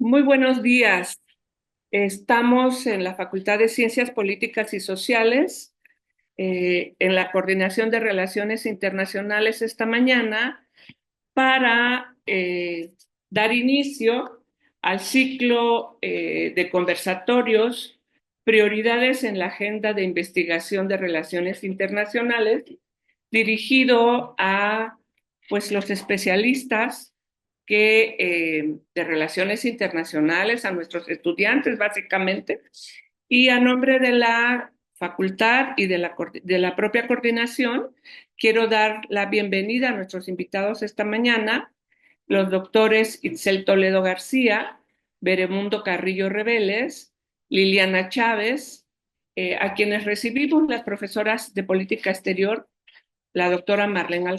Muy buenos días. Estamos en la Facultad de Ciencias Políticas y Sociales, en la Coordinación de Relaciones Internacionales esta mañana para dar inicio al ciclo de conversatorios, prioridades en la agenda de investigación de relaciones internacionales, dirigido a pues los especialistas de relaciones internacionales, a nuestros estudiantes básicamente, y a nombre de la facultad y de la propia coordinación, quiero dar la bienvenida a nuestros invitados esta mañana, los doctores Itzel Toledo García, Beremundo Carrillo Reveles, Liliana Chávez, a quienes recibimos las profesoras de política exterior, la doctora Marlene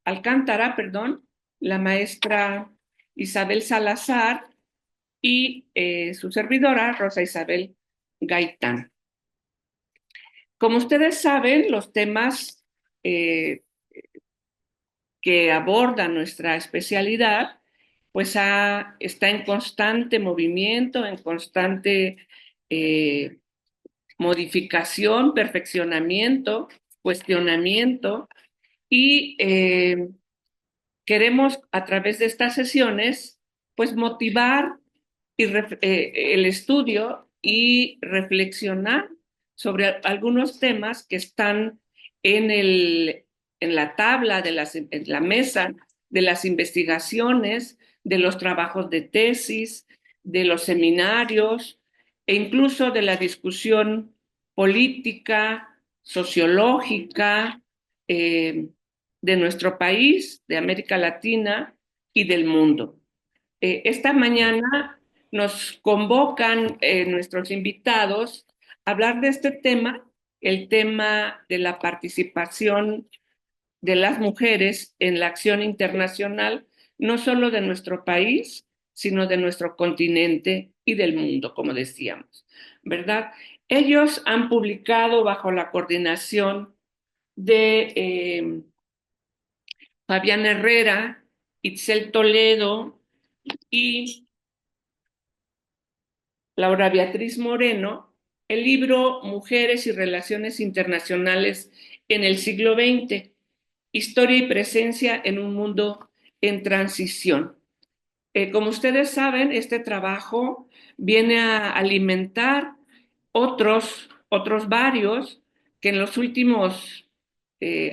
Alcántara, perdón, la maestra Isabel Salazar y su servidora Rosa Isabel Gaitán. Como ustedes saben, los temas eh, que aborda nuestra especialidad, pues está en constante movimiento, en constante eh, modificación, perfeccionamiento, cuestionamiento, y queremos a través de estas sesiones, pues motivar el estudio y reflexionar sobre algunos temas que están en, en la tabla, en la mesa de las investigaciones, de los trabajos de tesis, de los seminarios e incluso de la discusión política, sociológica, de nuestro país, de América Latina y del mundo. Esta mañana nos convocan nuestros invitados a hablar de este tema, el tema de la participación de las mujeres en la acción internacional, no solo de nuestro país, sino de nuestro continente y del mundo, como decíamos, ¿verdad? Ellos han publicado bajo la coordinación de Fabián Herrera, Itzel Toledo y Laura Beatriz Moreno, el libro Mujeres y Relaciones Internacionales en el siglo XX, Historia y Presencia en un Mundo en Transición. Como ustedes saben, este trabajo viene a alimentar otros varios que en los últimos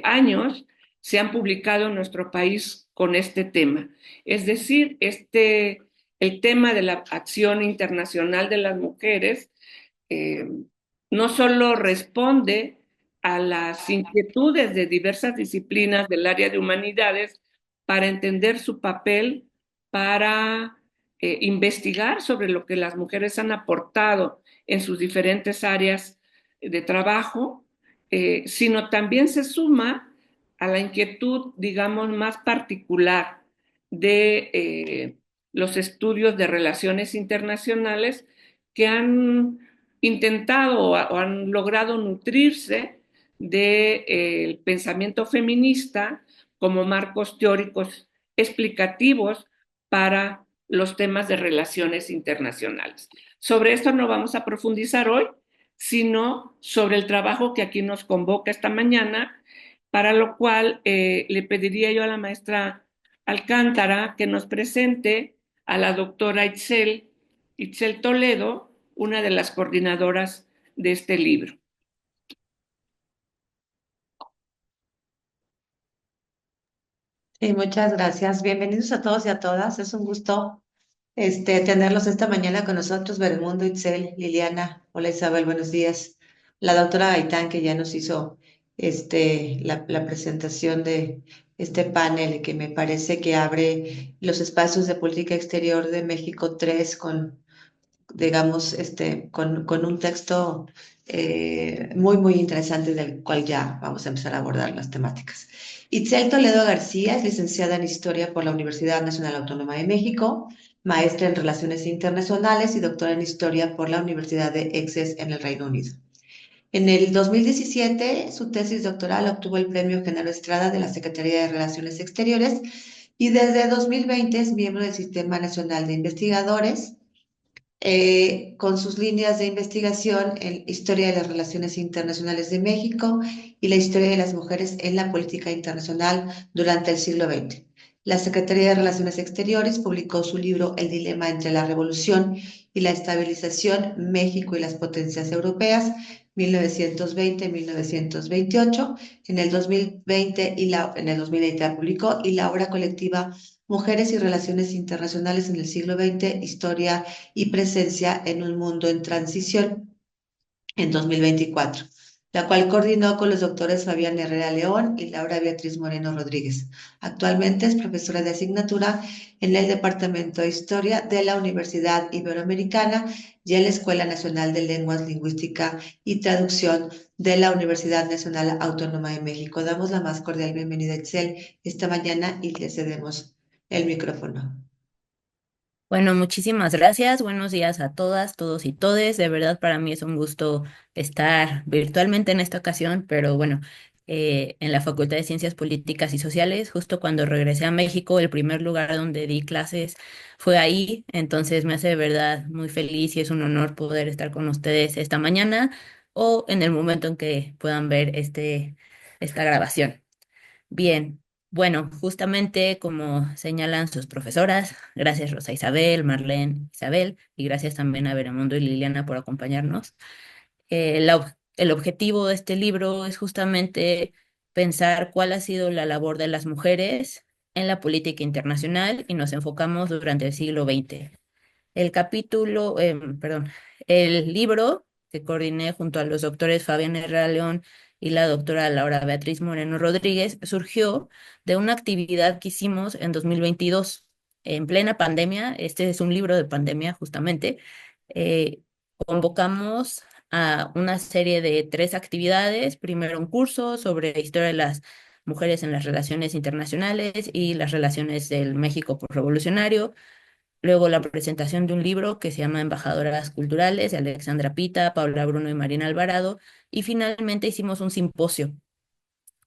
años se han publicado en nuestro país con este tema. Es decir, el tema de la acción internacional de las mujeres eh, no solo responde a las inquietudes de diversas disciplinas del área de humanidades para entender su papel, para investigar sobre lo que las mujeres han aportado en sus diferentes áreas de trabajo, sino también se suma a la inquietud, digamos, más particular de los estudios de relaciones internacionales que han intentado o han logrado nutrirse del pensamiento feminista como marcos teóricos explicativos para los temas de relaciones internacionales. Sobre esto no vamos a profundizar hoy, sino sobre el trabajo que aquí nos convoca esta mañana, para lo cual le pediría yo a la maestra Alcántara que nos presente a la doctora Itzel Toledo, una de las coordinadoras de este libro. Sí, muchas gracias. Bienvenidos a todos y a todas. Es un gusto tenerlos esta mañana con nosotros, Bermundo, Itzel, Liliana. Hola Isabel, buenos días. La doctora Gaitán, que ya nos hizo la presentación de este panel que me parece que abre los espacios de política exterior de México 3 con, digamos, con un texto muy interesante del cual ya vamos a empezar a abordar las temáticas. Itzel Toledo García es licenciada en Historia por la Universidad Nacional Autónoma de México, maestra en Relaciones Internacionales y doctora en Historia por la Universidad de Essex en el Reino Unido. En el 2017, su tesis doctoral obtuvo el Premio Genaro Estrada de la Secretaría de Relaciones Exteriores y desde 2020 es miembro del Sistema Nacional de Investigadores, con sus líneas de investigación en Historia de las Relaciones Internacionales de México y la historia de las mujeres en la política internacional durante el siglo XX. La Secretaría de Relaciones Exteriores publicó su libro El dilema entre la revolución y la estabilización, México y las potencias europeas, 1920-1928. En el 2020 en el 2020 la publicó, y la obra colectiva Mujeres y Relaciones Internacionales en el siglo XX, Historia y Presencia en un mundo en transición, en 2024, la cual coordinó con los doctores Fabián Herrera León y Laura Beatriz Moreno Rodríguez. Actualmente es profesora de asignatura en el Departamento de Historia de la Universidad Iberoamericana y en la Escuela Nacional de Lenguas, Lingüística y Traducción de la Universidad Nacional Autónoma de México. Damos la más cordial bienvenida a Itzel esta mañana y le cedemos el micrófono. Bueno, muchísimas gracias. Buenos días a todas, todos y todes. De verdad, para mí es un gusto estar virtualmente en esta ocasión, pero bueno, en la Facultad de Ciencias Políticas y Sociales, justo cuando regresé a México, el primer lugar donde di clases fue ahí. Entonces me hace de verdad muy feliz y es un honor poder estar con ustedes esta mañana o en el momento en que puedan ver esta grabación. Bien, bueno, justamente como señalan sus profesoras, gracias Rosa Isabel, Marlene Isabel, y gracias también a Veremundo y Liliana por acompañarnos. El objetivo de este libro es justamente pensar cuál ha sido la labor de las mujeres en la política internacional y nos enfocamos durante el siglo XX. Perdón, el libro que coordiné junto a los doctores Fabián Herrera León y la doctora Laura Beatriz Moreno Rodríguez surgió de una actividad que hicimos en 2022, en plena pandemia. Este es un libro de pandemia, justamente. Eh, Convocamos a una serie de tres actividades. Primero, un curso sobre historia de las mujeres en las relaciones internacionales y las relaciones del México revolucionario. Luego la presentación de un libro que se llama Embajadoras Culturales de Alexandra Pita, Paula Bruno y Marina Alvarado. Y finalmente hicimos un simposio.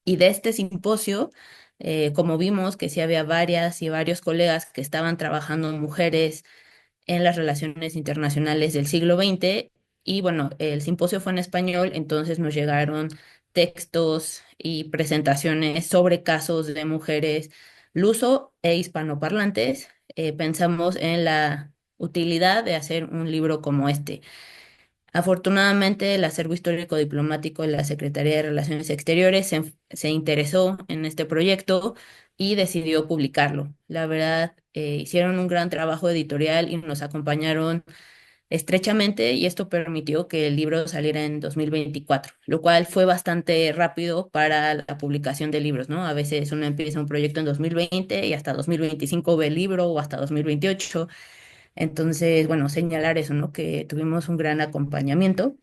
Y de este simposio, como vimos que sí había varias y varios colegas que estaban trabajando mujeres en las relaciones internacionales del siglo XX. Y bueno, el simposio fue en español, entonces nos llegaron textos y presentaciones sobre casos de mujeres luso e hispanoparlantes. Pensamos en la utilidad de hacer un libro como este. Afortunadamente, el acervo histórico diplomático de la Secretaría de Relaciones Exteriores se interesó en este proyecto y decidió publicarlo. La verdad, hicieron un gran trabajo editorial y nos acompañaron estrechamente, y esto permitió que el libro saliera en 2024, lo cual fue bastante rápido para la publicación de libros, ¿no? A veces uno empieza un proyecto en 2020 y hasta 2025 ve el libro o hasta 2028. Entonces, bueno, señalar eso, ¿no? Que tuvimos un gran acompañamiento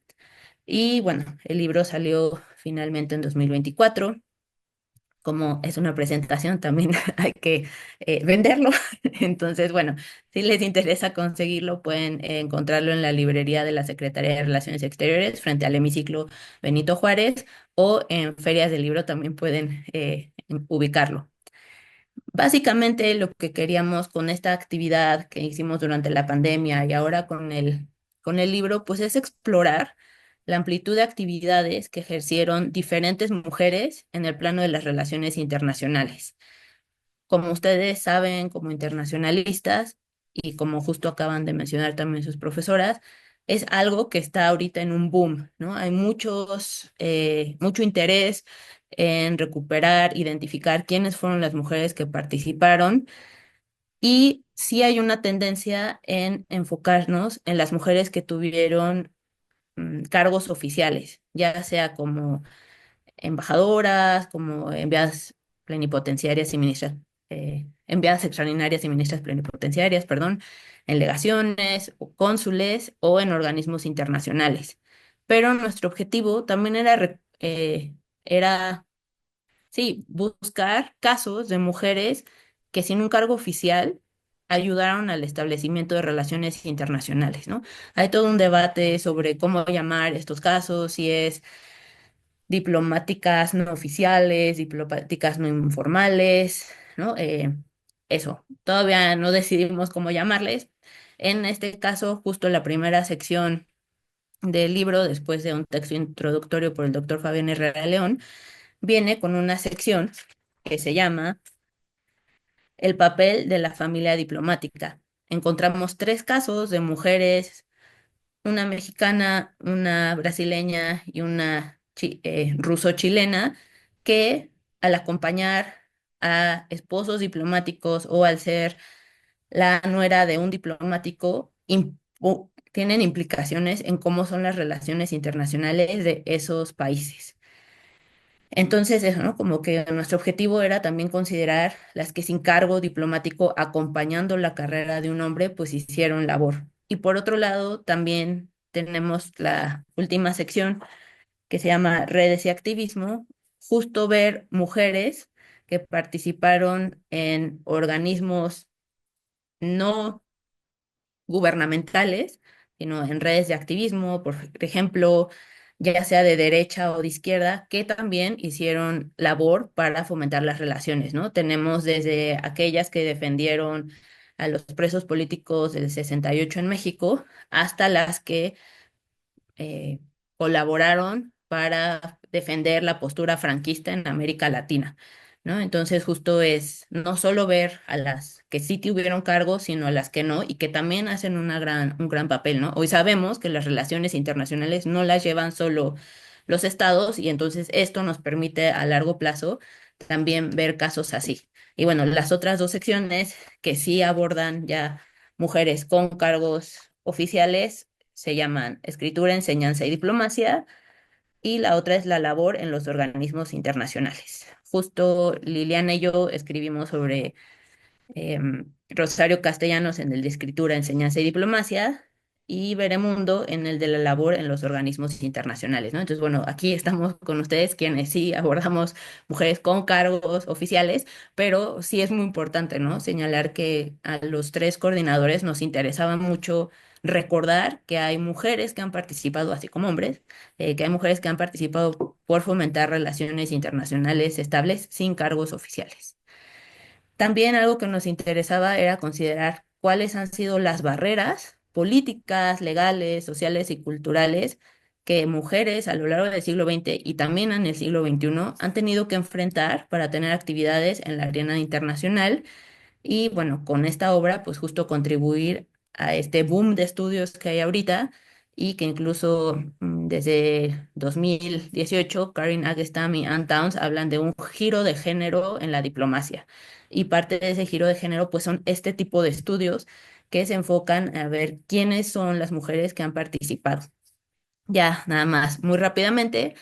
y bueno, el libro salió finalmente en 2024. Como es una presentación, también hay que venderlo. Entonces, bueno, si les interesa conseguirlo, pueden encontrarlo en la librería de la Secretaría de Relaciones Exteriores frente al hemiciclo Benito Juárez, o en ferias de libro también pueden ubicarlo. Básicamente lo que queríamos con esta actividad que hicimos durante la pandemia y ahora con el libro, pues es explorar la amplitud de actividades que ejercieron diferentes mujeres en el plano de las relaciones internacionales. Como ustedes saben, como internacionalistas, y como justo acaban de mencionar también sus profesoras, es algo que está ahorita en un boom, ¿no? Hay mucho interés en recuperar, identificar quiénes fueron las mujeres que participaron, y sí hay una tendencia en enfocarnos en las mujeres que tuvieron cargos oficiales, ya sea como embajadoras, como enviadas extraordinarias y ministras plenipotenciarias, perdón, en legaciones o cónsules o en organismos internacionales. Pero nuestro objetivo también era, sí, buscar casos de mujeres que sin un cargo oficial ayudaron al establecimiento de relaciones internacionales, ¿no? Hay todo un debate sobre cómo llamar estos casos, si es diplomáticas no oficiales, diplomáticas no informales, ¿no? eso, todavía no decidimos cómo llamarles. En este caso, justo la primera sección del libro, después de un texto introductorio por el doctor Fabián Herrera León, viene con una sección que se llama El papel de la familia diplomática. Encontramos tres casos de mujeres, una mexicana, una brasileña y una ruso-chilena, que al acompañar a esposos diplomáticos o al ser la nuera de un diplomático, tienen implicaciones en cómo son las relaciones internacionales de esos países. Entonces, eso, ¿no? Como que nuestro objetivo era también considerar las que sin cargo diplomático acompañando la carrera de un hombre, pues hicieron labor. Y por otro lado, también tenemos la última sección que se llama Redes y Activismo, justo ver mujeres que participaron en organismos no gubernamentales, sino en redes de activismo, por ejemplo, ya sea de derecha o de izquierda, que también hicieron labor para fomentar las relaciones, ¿no? Tenemos desde aquellas que defendieron a los presos políticos del 68 en México, hasta las que eh, colaboraron para defender la postura franquista en América Latina, ¿no? Entonces, justo es no solo ver a las que sí tuvieron cargos, sino a las que no, y que también hacen un gran papel, ¿no? Hoy sabemos que las relaciones internacionales no las llevan solo los estados, y entonces esto nos permite a largo plazo también ver casos así. Y bueno, las otras dos secciones que sí abordan ya mujeres con cargos oficiales se llaman Escritura, Enseñanza y Diplomacia, y la otra es la labor en los organismos internacionales. Justo Liliana y yo escribimos sobre Rosario Castellanos en el de Escritura, Enseñanza y Diplomacia, y Veremundo en el de la labor en los organismos internacionales, ¿no? Entonces, bueno, aquí estamos con ustedes quienes sí abordamos mujeres con cargos oficiales, pero sí es muy importante, ¿no? Señalar que a los tres coordinadores nos interesaba mucho recordar que hay mujeres que han participado, así como hombres, que hay mujeres que han participado por fomentar relaciones internacionales estables sin cargos oficiales. También algo que nos interesaba era considerar cuáles han sido las barreras políticas, legales, sociales y culturales que mujeres a lo largo del siglo XX y también en el siglo XXI han tenido que enfrentar para tener actividades en la arena internacional, y bueno, con esta obra, pues justo contribuir a este boom de estudios que hay ahorita, y que incluso desde 2018, Karen Aggestam y Ann Towns hablan de un giro de género en la diplomacia. Y parte de ese giro de género, pues son este tipo de estudios que se enfocan a ver quiénes son las mujeres que han participado. Ya, nada más, muy rápidamente,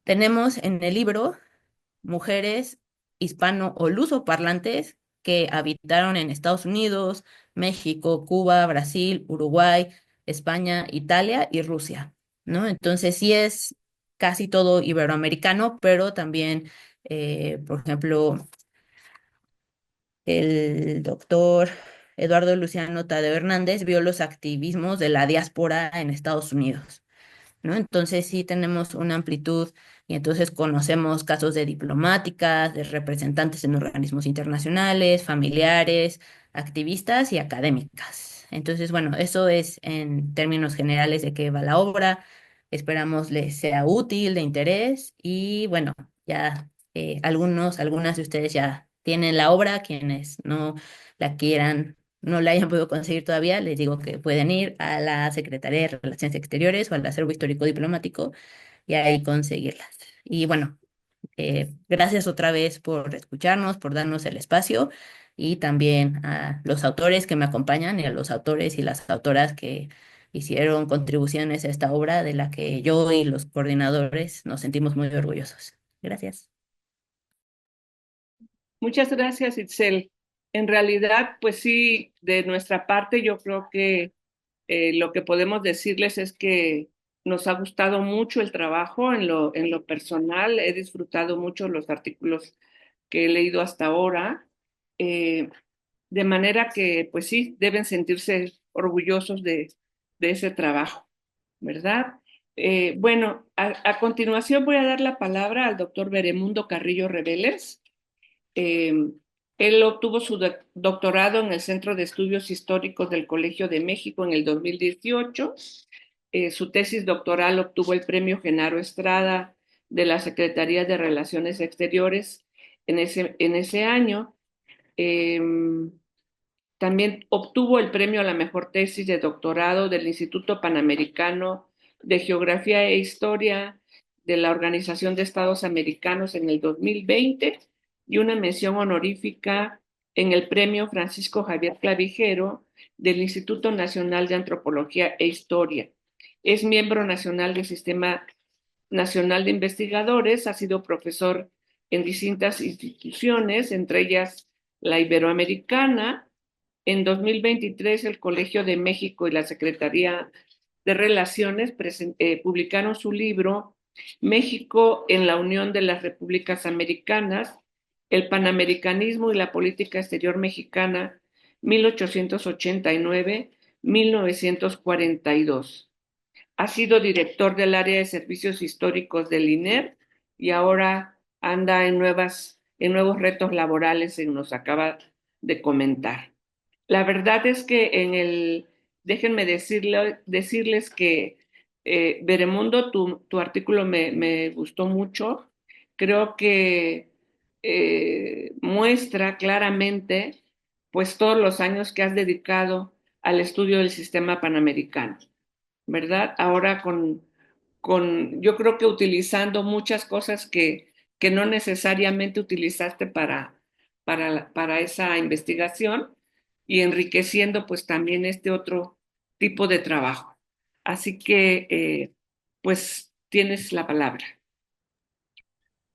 tenemos en el libro mujeres hispano o lusoparlantes que habitaron en Estados Unidos, México, Cuba, Brasil, Uruguay, España, Italia y Rusia, ¿no? Entonces sí es casi todo iberoamericano, pero también, por ejemplo, el doctor Eduardo Luciano Tadeo Hernández vio los activismos de la diáspora en Estados Unidos, ¿no? Entonces sí tenemos una amplitud, y entonces conocemos casos de diplomáticas, de representantes en organismos internacionales, familiares, activistas y académicas. Entonces, bueno, eso es en términos generales de qué va la obra. Esperamos les sea útil, de interés, y bueno, ya algunas de ustedes ya tienen la obra, quienes no la quieran, no la hayan podido conseguir todavía, les digo que pueden ir a la Secretaría de Relaciones Exteriores o al Acervo Histórico Diplomático y ahí conseguirlas. Y bueno, gracias otra vez por escucharnos, por darnos el espacio, y también a los autores que me acompañan y a los autores y las autoras que hicieron contribuciones a esta obra, de la que yo y los coordinadores nos sentimos muy orgullosos. Gracias. Muchas gracias, Itzel. En realidad, pues sí, de nuestra parte, yo creo que lo que podemos decirles es que nos ha gustado mucho el trabajo en lo personal. He disfrutado mucho los artículos que he leído hasta ahora. Eh, de manera que, pues sí, deben sentirse orgullosos de ese trabajo, ¿verdad? Bueno, a continuación voy a dar la palabra al doctor Beremundo Carrillo Reveles. Eh, Él obtuvo su doctorado en el Centro de Estudios Históricos del Colegio de México en el 2018. Su tesis doctoral obtuvo el premio Genaro Estrada de la Secretaría de Relaciones Exteriores en ese año. Eh, También obtuvo el premio a la mejor tesis de doctorado del Instituto Panamericano de Geografía e Historia de la Organización de Estados Americanos en el 2020 y una mención honorífica en el premio Francisco Javier Clavijero del Instituto Nacional de Antropología e Historia. Es miembro nacional del Sistema Nacional de Investigadores, ha sido profesor en distintas instituciones, entre ellas la Iberoamericana. En 2023, el Colegio de México y la Secretaría de Relaciones publicaron su libro México en la Unión de las Repúblicas Americanas, el Panamericanismo y la Política Exterior Mexicana, 1889-1942. Ha sido director del área de servicios históricos del INER y ahora anda en nuevos retos laborales, se nos acaba de comentar. La verdad es que déjenme decirles que Veremundo, tu artículo me gustó mucho. Creo que muestra claramente pues todos los años que has dedicado al estudio del sistema panamericano, ¿verdad? Ahora yo creo que utilizando muchas cosas que no necesariamente utilizaste para esa investigación y enriqueciendo pues también este otro tipo de trabajo. Así que pues tienes la palabra.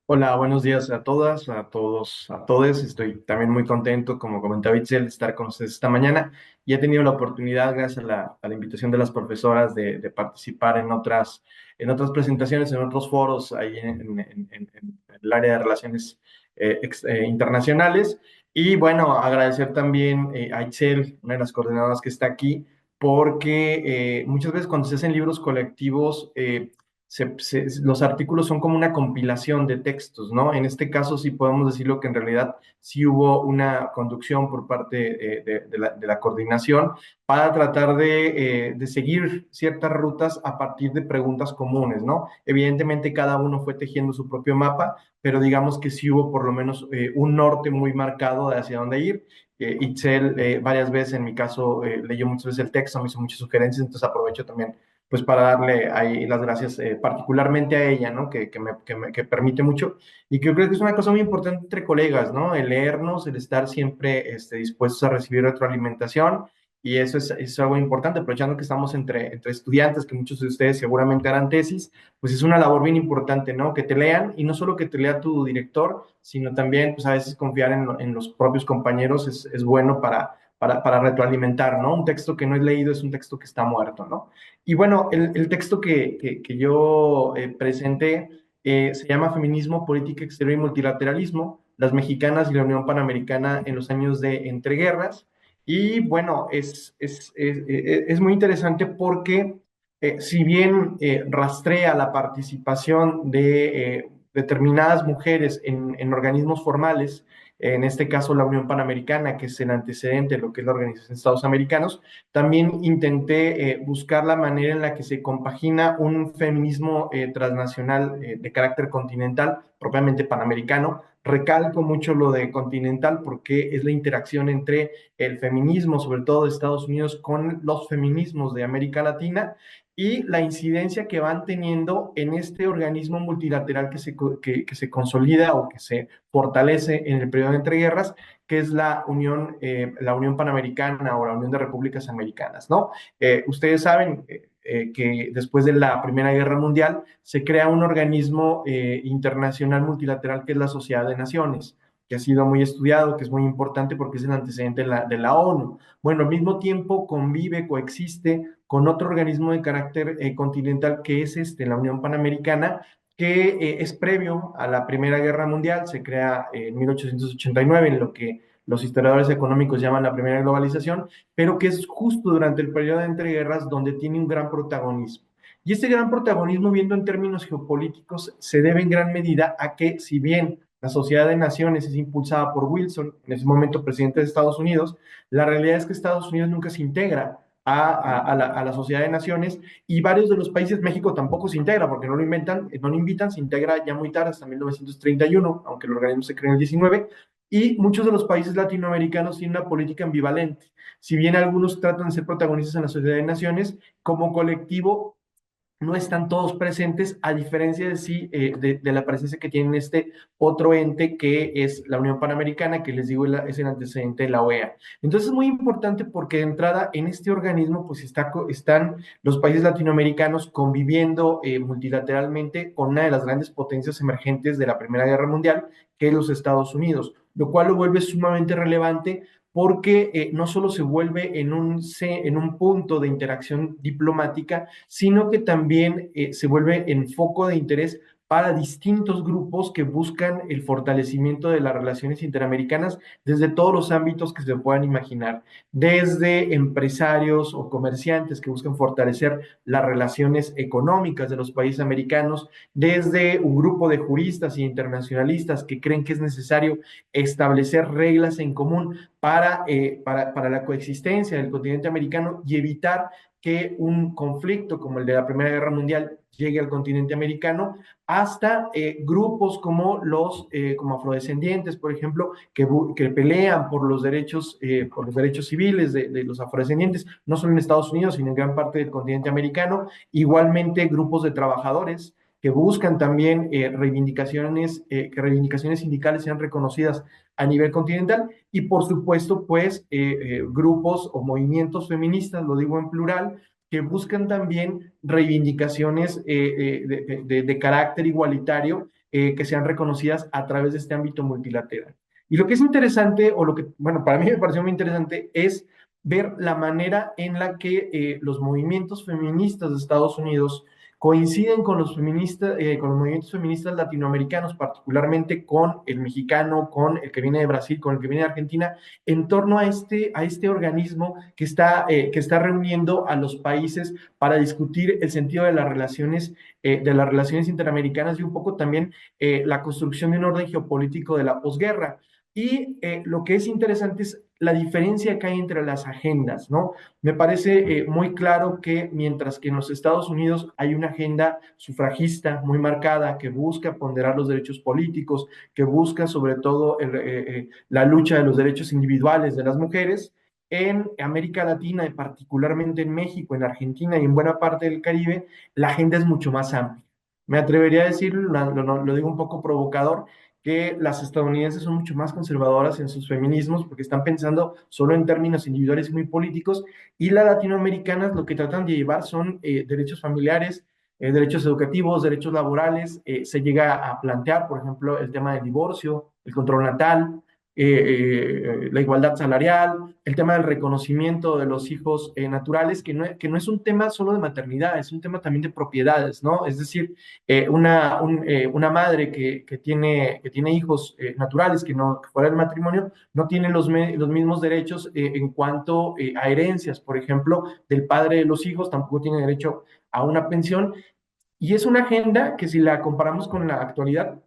Hola, buenos días a todas, a todos, a todes. Estoy también muy contento, como comentaba Itzel, de estar con ustedes esta mañana. Y he tenido la oportunidad, gracias a la invitación de las profesoras, de participar en otras presentaciones, en otros foros ahí en el área de relaciones internacionales. Y bueno, agradecer también a Itzel, una de las coordinadoras que está aquí, porque muchas veces cuando se hacen libros colectivos, los artículos son como una compilación de textos, ¿no? En este caso sí podemos decirlo que en realidad sí hubo una conducción por parte de la coordinación para tratar de seguir ciertas rutas a partir de preguntas comunes, ¿no? Evidentemente cada uno fue tejiendo su propio mapa, pero digamos que sí hubo por lo menos un norte muy marcado de hacia dónde ir. Itzel varias veces, en mi caso, leyó muchas veces el texto, me hizo muchas sugerencias, entonces aprovecho también pues para darle ahí las gracias particularmente a ella, ¿no? Que permite mucho y que yo creo que es una cosa muy importante entre colegas, ¿no? El leernos, el estar siempre dispuestos a recibir retroalimentación y eso es algo importante, aprovechando que estamos entre estudiantes, que muchos de ustedes seguramente harán tesis, pues es una labor bien importante, ¿no? Que te lean y no solo que te lea tu director, sino también, pues a veces confiar en los propios compañeros es bueno para retroalimentar, ¿no? Un texto que no es leído es un texto que está muerto, ¿no? Y bueno, el texto que yo presenté se llama Feminismo, Política Exterior y Multilateralismo, las mexicanas y la Unión Panamericana en los años de entreguerras. Y bueno, es muy interesante porque si bien rastrea la participación de determinadas mujeres en organismos formales, en este caso la Unión Panamericana, que es el antecedente de lo que es la Organización de Estados Americanos, también intenté buscar la manera en la que se compagina un feminismo transnacional de carácter continental, propiamente panamericano. Recalco mucho lo de continental porque es la interacción entre el feminismo, sobre todo de Estados Unidos, con los feminismos de América Latina y la incidencia que van teniendo en este organismo multilateral que se consolida o que se fortalece en el periodo de entreguerras, que es la Unión Panamericana o la Unión de Repúblicas Americanas, ¿no? Ustedes saben que después de la Primera Guerra Mundial se crea un organismo internacional multilateral que es la Sociedad de Naciones, que ha sido muy estudiado, que es muy importante porque es el antecedente de la ONU. Bueno, al mismo tiempo convive, coexiste con otro organismo de carácter continental que es la Unión Panamericana, que es previo a la Primera Guerra Mundial, se crea en 1889 en lo que los historiadores económicos llaman la primera globalización, pero que es justo durante el periodo de entreguerras donde tiene un gran protagonismo. Y este gran protagonismo, viendo en términos geopolíticos, se debe en gran medida a que, si bien la Sociedad de Naciones es impulsada por Wilson, en ese momento presidente de Estados Unidos. La realidad es que Estados Unidos nunca se integra a la Sociedad de Naciones, y varios de los países, México tampoco se integra porque no lo inventan, no lo invitan, se integra ya muy tarde, hasta 1931, aunque el organismo se creó en el 19, y muchos de los países latinoamericanos tienen una política ambivalente. Si bien algunos tratan de ser protagonistas en la Sociedad de Naciones, como colectivo no están todos presentes, a diferencia de, sí, de la presencia que tienen este otro ente que es la Unión Panamericana, que les digo es el antecedente de la OEA. Entonces es muy importante porque de entrada en este organismo pues están los países latinoamericanos conviviendo multilateralmente con una de las grandes potencias emergentes de la Primera Guerra Mundial, que es los Estados Unidos, lo cual lo vuelve sumamente relevante porque no solo se vuelve en un punto de interacción diplomática, sino que también se vuelve en foco de interés para distintos grupos que buscan el fortalecimiento de las relaciones interamericanas desde todos los ámbitos que se puedan imaginar, desde empresarios o comerciantes que buscan fortalecer las relaciones económicas de los países americanos, desde un grupo de juristas e internacionalistas que creen que es necesario establecer reglas en común para la coexistencia del continente americano y evitar que un conflicto como el de la Primera Guerra Mundial llegue al continente americano, hasta grupos como afrodescendientes, por ejemplo, que pelean por los derechos civiles de los afrodescendientes, no solo en Estados Unidos, sino en gran parte del continente americano. Igualmente, grupos de trabajadores que buscan también que reivindicaciones sindicales sean reconocidas a nivel continental, y por supuesto, pues, grupos o movimientos feministas, lo digo en plural, que buscan también reivindicaciones de carácter igualitario que sean reconocidas a través de este ámbito multilateral. Y lo que es interesante, o lo que, bueno, para mí me pareció muy interesante, es ver la manera en la que los movimientos feministas de Estados Unidos coinciden con los movimientos feministas latinoamericanos, particularmente con el mexicano, con el que viene de Brasil, con el que viene de Argentina, en torno a este organismo que está reuniendo a los países para discutir el sentido de las relaciones interamericanas, y un poco también la construcción de un orden geopolítico de la posguerra. Y lo que es interesante es la diferencia que hay entre las agendas, ¿no? Me parece muy claro que mientras que en los Estados Unidos hay una agenda sufragista muy marcada que busca ponderar los derechos políticos, que busca sobre todo la lucha de los derechos individuales de las mujeres, en América Latina, y particularmente en México, en Argentina y en buena parte del Caribe, la agenda es mucho más amplia. Me atrevería a decir, lo digo un poco provocador, que las estadounidenses son mucho más conservadoras en sus feminismos porque están pensando solo en términos individuales y muy políticos, y las latinoamericanas lo que tratan de llevar son derechos familiares, derechos educativos, derechos laborales. Se llega a plantear, por ejemplo, el tema del divorcio, el control natal, la igualdad salarial, el tema del reconocimiento de los hijos naturales, que no es un tema solo de maternidad, es un tema también de propiedades, ¿no? Es decir, una madre que tiene hijos naturales, que fuera del matrimonio, no tiene los mismos derechos en cuanto a herencias, por ejemplo, del padre de los hijos, tampoco tiene derecho a una pensión. Y es una agenda que, si la comparamos con la actualidad,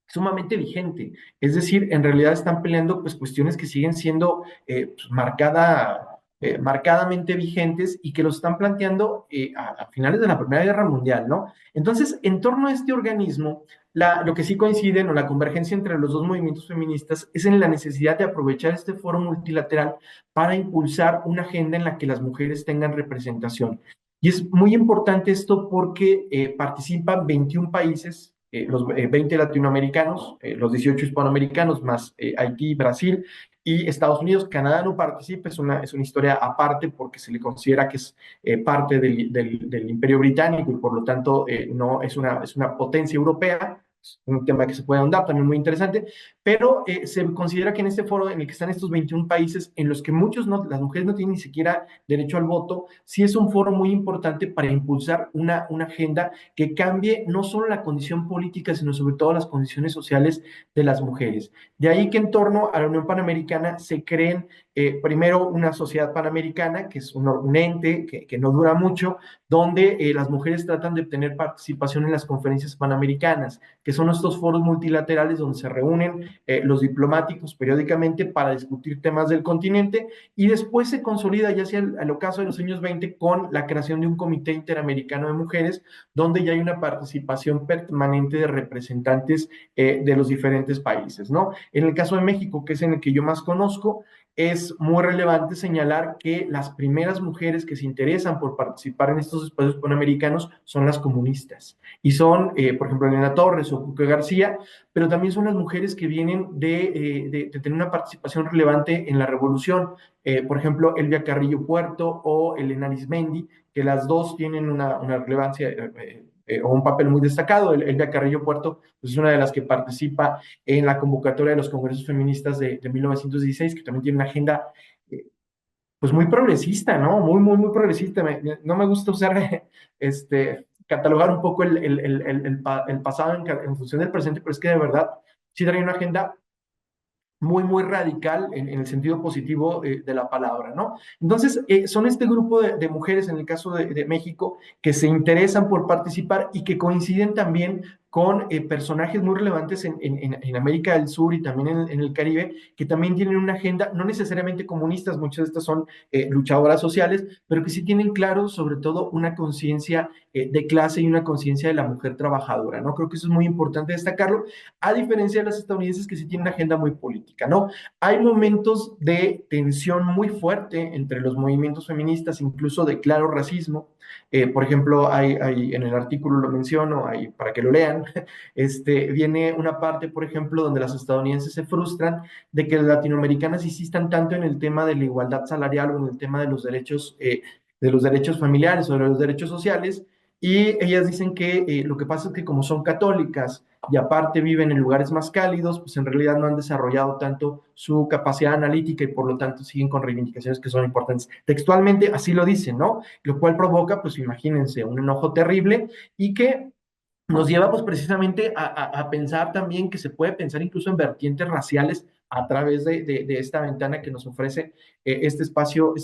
sumamente vigente. Es decir, en realidad están peleando pues cuestiones que siguen siendo pues, marcadamente vigentes, y que los están planteando a finales de la Primera Guerra Mundial, ¿no? Entonces, en torno a este organismo, lo que sí coinciden, o la convergencia entre los dos movimientos feministas, es en la necesidad de aprovechar este foro multilateral para impulsar una agenda en la que las mujeres tengan representación. Y es muy importante esto porque participan 21 países, los 20 latinoamericanos, los 18 hispanoamericanos, más Haití, Brasil y Estados Unidos. Canadá no participa, es una historia aparte porque se le considera que es parte del Imperio Británico, y por lo tanto no es una potencia europea. Es un tema que se puede ahondar, también muy interesante, pero se considera que en este foro en el que están estos 21 países, en los que las mujeres no tienen ni siquiera derecho al voto, sí es un foro muy importante para impulsar una agenda que cambie no solo la condición política, sino sobre todo las condiciones sociales de las mujeres. De ahí que en torno a la Unión Panamericana se creen primero una sociedad panamericana, que es un ente que no dura mucho, donde las mujeres tratan de obtener participación en las conferencias panamericanas, que son estos foros multilaterales donde se reúnen los diplomáticos periódicamente para discutir temas del continente, y después se consolida, ya sea el ocaso de los años 20, con la creación de un Comité Interamericano de Mujeres, donde ya hay una participación permanente de representantes de los diferentes países, ¿no? En el caso de México, que es en el que yo más conozco, es muy relevante señalar que las primeras mujeres que se interesan por participar en estos espacios panamericanos son las comunistas. Y son, por ejemplo, Elena Torres o Cuca García, pero también son las mujeres que vienen de tener una participación relevante en la revolución. Por ejemplo, Elvia Carrillo Puerto o Elena Arizmendi, que las dos tienen una relevancia o un papel muy destacado. Elvia Carrillo Puerto pues, es una de las que participa en la convocatoria de los congresos feministas de 1916, que también tiene una agenda pues muy progresista, ¿no? Muy progresista. No me gusta usar, catalogar un poco el pasado en función del presente, pero es que de verdad sí trae una agenda muy radical en el sentido positivo de la palabra, ¿no? Entonces, son este grupo de mujeres, en el caso de México, que se interesan por participar y que coinciden también con personajes muy relevantes en América del Sur y también en el Caribe, que también tienen una agenda, no necesariamente comunistas, muchas de estas son luchadoras sociales, pero que sí tienen claro, sobre todo, una conciencia de clase y una conciencia de la mujer trabajadora, ¿no? Creo que eso es muy importante destacarlo, a diferencia de las estadounidenses que sí tienen una agenda muy política, ¿no? Hay momentos de tensión muy fuerte entre los movimientos feministas, incluso de claro racismo. Por ejemplo, en el artículo lo menciono, para que lo lean, viene una parte, por ejemplo, donde las estadounidenses se frustran de que las latinoamericanas insistan tanto en el tema de la igualdad salarial o en el tema de los derechos familiares o de los derechos sociales, y ellas dicen que lo que pasa es que como son católicas y aparte viven en lugares más cálidos, pues en realidad no han desarrollado tanto su capacidad analítica y por lo tanto siguen con reivindicaciones que son importantes. Textualmente así lo dicen, ¿no? Lo cual provoca, pues imagínense, un enojo terrible y que nos lleva pues precisamente a pensar también que se puede pensar incluso en vertientes raciales a través de esta ventana que nos ofrece este espacio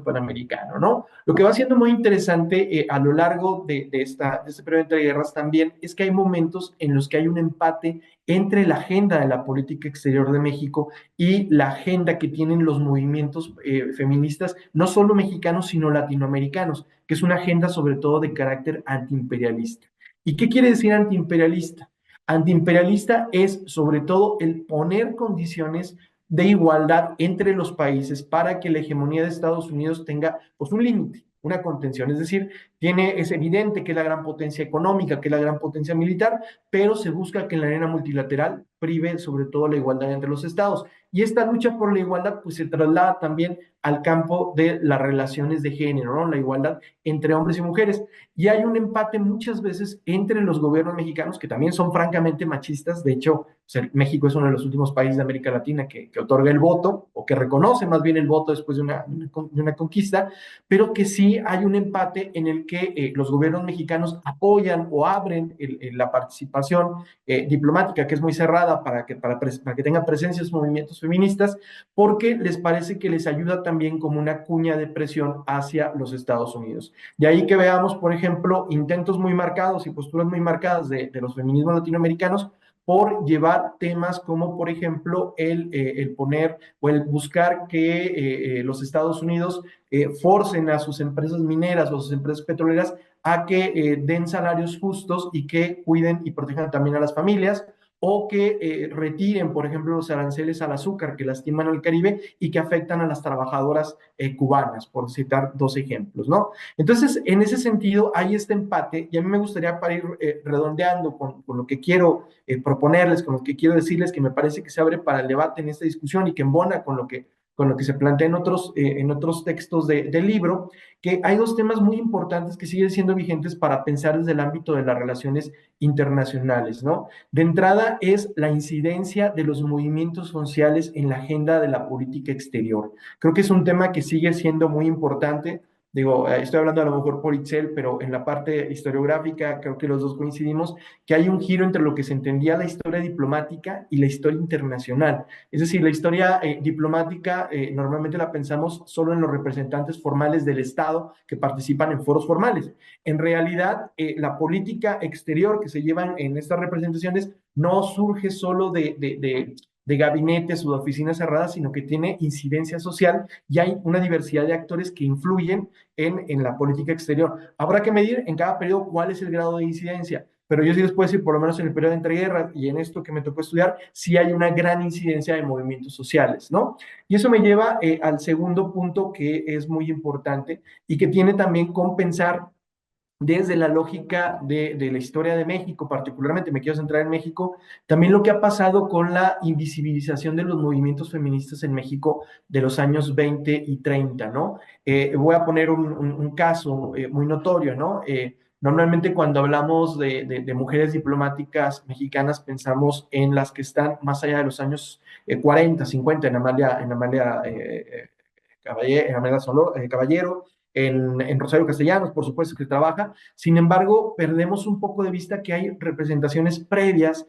panamericano, ¿no? Lo que va siendo muy interesante a lo largo de este periodo entre guerras también es que hay momentos en los que hay un empate entre la agenda de la política exterior de México y la agenda que tienen los movimientos feministas, no solo mexicanos, sino latinoamericanos, que es una agenda sobre todo de carácter antiimperialista. ¿Y qué quiere decir antiimperialista? Antiimperialista es sobre todo el poner condiciones de igualdad entre los países para que la hegemonía de Estados Unidos tenga pues, un límite, una contención. Es decir, es evidente que es la gran potencia económica, que es la gran potencia militar, pero se busca que en la arena multilateral prive sobre todo la igualdad entre los estados. Y esta lucha por la igualdad pues se traslada también al campo de las relaciones de género, ¿no? La igualdad entre hombres y mujeres. Y hay un empate muchas veces entre los gobiernos mexicanos, que también son francamente machistas. De hecho, México es uno de los últimos países de América Latina que otorga el voto, o que reconoce más bien el voto después de una conquista, pero que sí hay un empate en el que los gobiernos mexicanos apoyan o abren la participación diplomática, que es muy cerrada para que tengan presencia esos movimientos feministas, porque les parece que les ayuda también como una cuña de presión hacia los Estados Unidos. De ahí que veamos, por ejemplo, intentos muy marcados y posturas muy marcadas de los feminismos latinoamericanos por llevar temas como, por ejemplo, el poner o el buscar que los Estados Unidos forcen a sus empresas mineras o a sus empresas petroleras a que den salarios justos y que cuiden y protejan también a las familias, o que retiren, por ejemplo, los aranceles al azúcar que lastiman al Caribe y que afectan a las trabajadoras cubanas, por citar dos ejemplos, ¿no? Entonces, en ese sentido, hay este empate y a mí me gustaría para ir redondeando con lo que quiero proponerles, con lo que quiero decirles, que me parece que se abre para el debate en esta discusión y que embona con lo que se plantea en otros textos del libro, que hay dos temas muy importantes que siguen siendo vigentes para pensar desde el ámbito de las relaciones internacionales, ¿no? De entrada es la incidencia de los movimientos sociales en la agenda de la política exterior. Creo que es un tema que sigue siendo muy importante Digo, estoy hablando a lo mejor por Itzel, pero en la parte historiográfica creo que los dos coincidimos que hay un giro entre lo que se entendía la historia diplomática y la historia internacional. Es decir, la historia diplomática normalmente la pensamos solo en los representantes formales del Estado que participan en foros formales. En realidad, la política exterior que se lleva en estas representaciones no surge solo de gabinetes o de oficinas cerradas, sino que tiene incidencia social y hay una diversidad de actores que influyen en la política exterior. Habrá que medir en cada periodo cuál es el grado de incidencia, pero yo sí les puedo decir, por lo menos en el periodo de entreguerras y en esto que me tocó estudiar, sí hay una gran incidencia de movimientos sociales, ¿no? Y eso me lleva al segundo punto que es muy importante y que tiene también con pensar desde la lógica de la historia de México, particularmente me quiero centrar en México, también lo que ha pasado con la invisibilización de los movimientos feministas en México de los años 20 y 30, ¿no? Voy a poner un caso muy notorio, ¿no? Normalmente cuando hablamos de mujeres diplomáticas mexicanas pensamos en las que están más allá de los años 40, 50, Caballero, en Rosario Castellanos, por supuesto que trabaja. Sin embargo, perdemos un poco de vista que hay representaciones previas,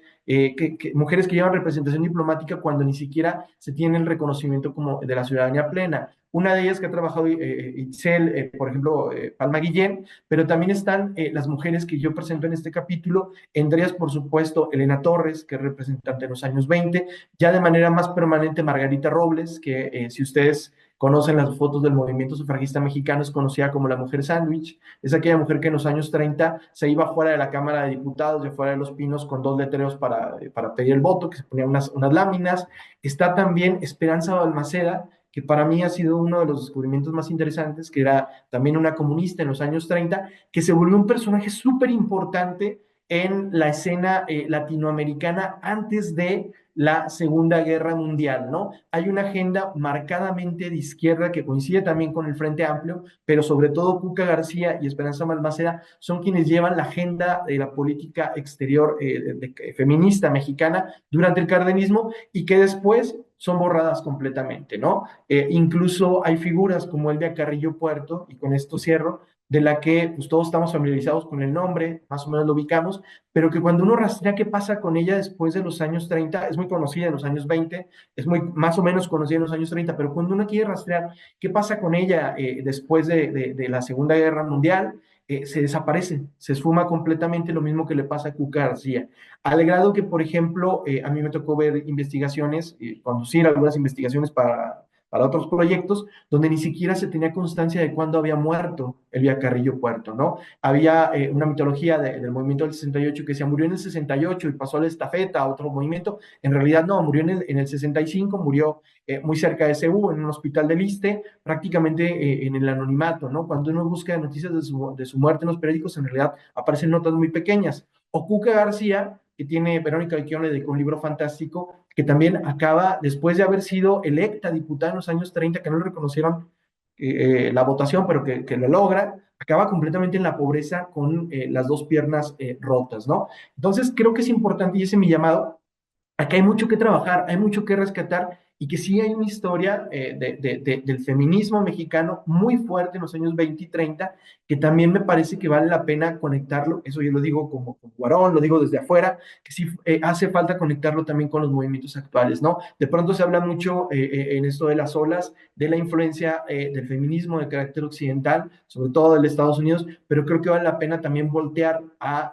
mujeres que llevan representación diplomática cuando ni siquiera se tiene el reconocimiento como de la ciudadanía plena. Una de ellas que ha trabajado Itzel, por ejemplo, Palma Guillén, pero también están las mujeres que yo presento en este capítulo, entre ellas, por supuesto, Elena Torres, que es representante en los años 20, ya de manera más permanente Margarita Robles, que si ustedes conocen las fotos del movimiento sufragista mexicano, es conocida como la mujer sándwich, es aquella mujer que en los años 30 se iba fuera de la Cámara de Diputados, de fuera de Los Pinos, con dos letreros para pedir el voto, que se ponían unas láminas. Está también Esperanza Balmaceda, que para mí ha sido uno de los descubrimientos más interesantes, que era también una comunista en los años 30, que se volvió un personaje súper importante en la escena latinoamericana antes de la Segunda Guerra Mundial, ¿no? Hay una agenda marcadamente de izquierda que coincide también con el Frente Amplio, pero sobre todo Cuca García y Esperanza Balmaceda son quienes llevan la agenda de la política exterior feminista mexicana durante el cardenismo y que después son borradas completamente, ¿no? Incluso hay figuras como Elvia Carrillo Puerto, y con esto cierro, de la que pues, todos estamos familiarizados con el nombre, más o menos lo ubicamos, pero que cuando uno rastrea qué pasa con ella después de los años 30, es muy conocida en los años 20, es muy más o menos conocida en los años 30, pero cuando uno quiere rastrear qué pasa con ella después de la Segunda Guerra Mundial, se desaparece, se esfuma completamente, lo mismo que le pasa a Cuca García. Al grado que, por ejemplo, a mí me tocó ver investigaciones, conducir algunas investigaciones para otros proyectos, donde ni siquiera se tenía constancia de cuándo había muerto Elvia Carrillo Puerto, ¿no? Había una mitología del movimiento del 68 que decía murió en el 68 y pasó a la estafeta a otro movimiento. En realidad no, murió en el 65, murió muy cerca de Ceú, en un hospital del Iste, prácticamente en el anonimato, ¿no? Cuando uno busca noticias de su muerte en los periódicos, en realidad aparecen notas muy pequeñas. O Cuca García, que tiene Verónica Alquión, le dedicó un libro fantástico, que también acaba, después de haber sido electa diputada en los años 30, que no le reconocieron la votación, pero que lo logra, acaba completamente en la pobreza con las dos piernas rotas, ¿no? Entonces, creo que es importante, y ese es mi llamado, acá hay mucho que trabajar, hay mucho que rescatar y que sí hay una historia del feminismo mexicano muy fuerte en los años 20 y 30, que también me parece que vale la pena conectarlo, eso yo lo digo como varón, lo digo desde afuera, que sí hace falta conectarlo también con los movimientos actuales, ¿no? De pronto se habla mucho en esto de las olas, de la influencia del feminismo de carácter occidental, sobre todo de Estados Unidos, pero creo que vale la pena también voltear a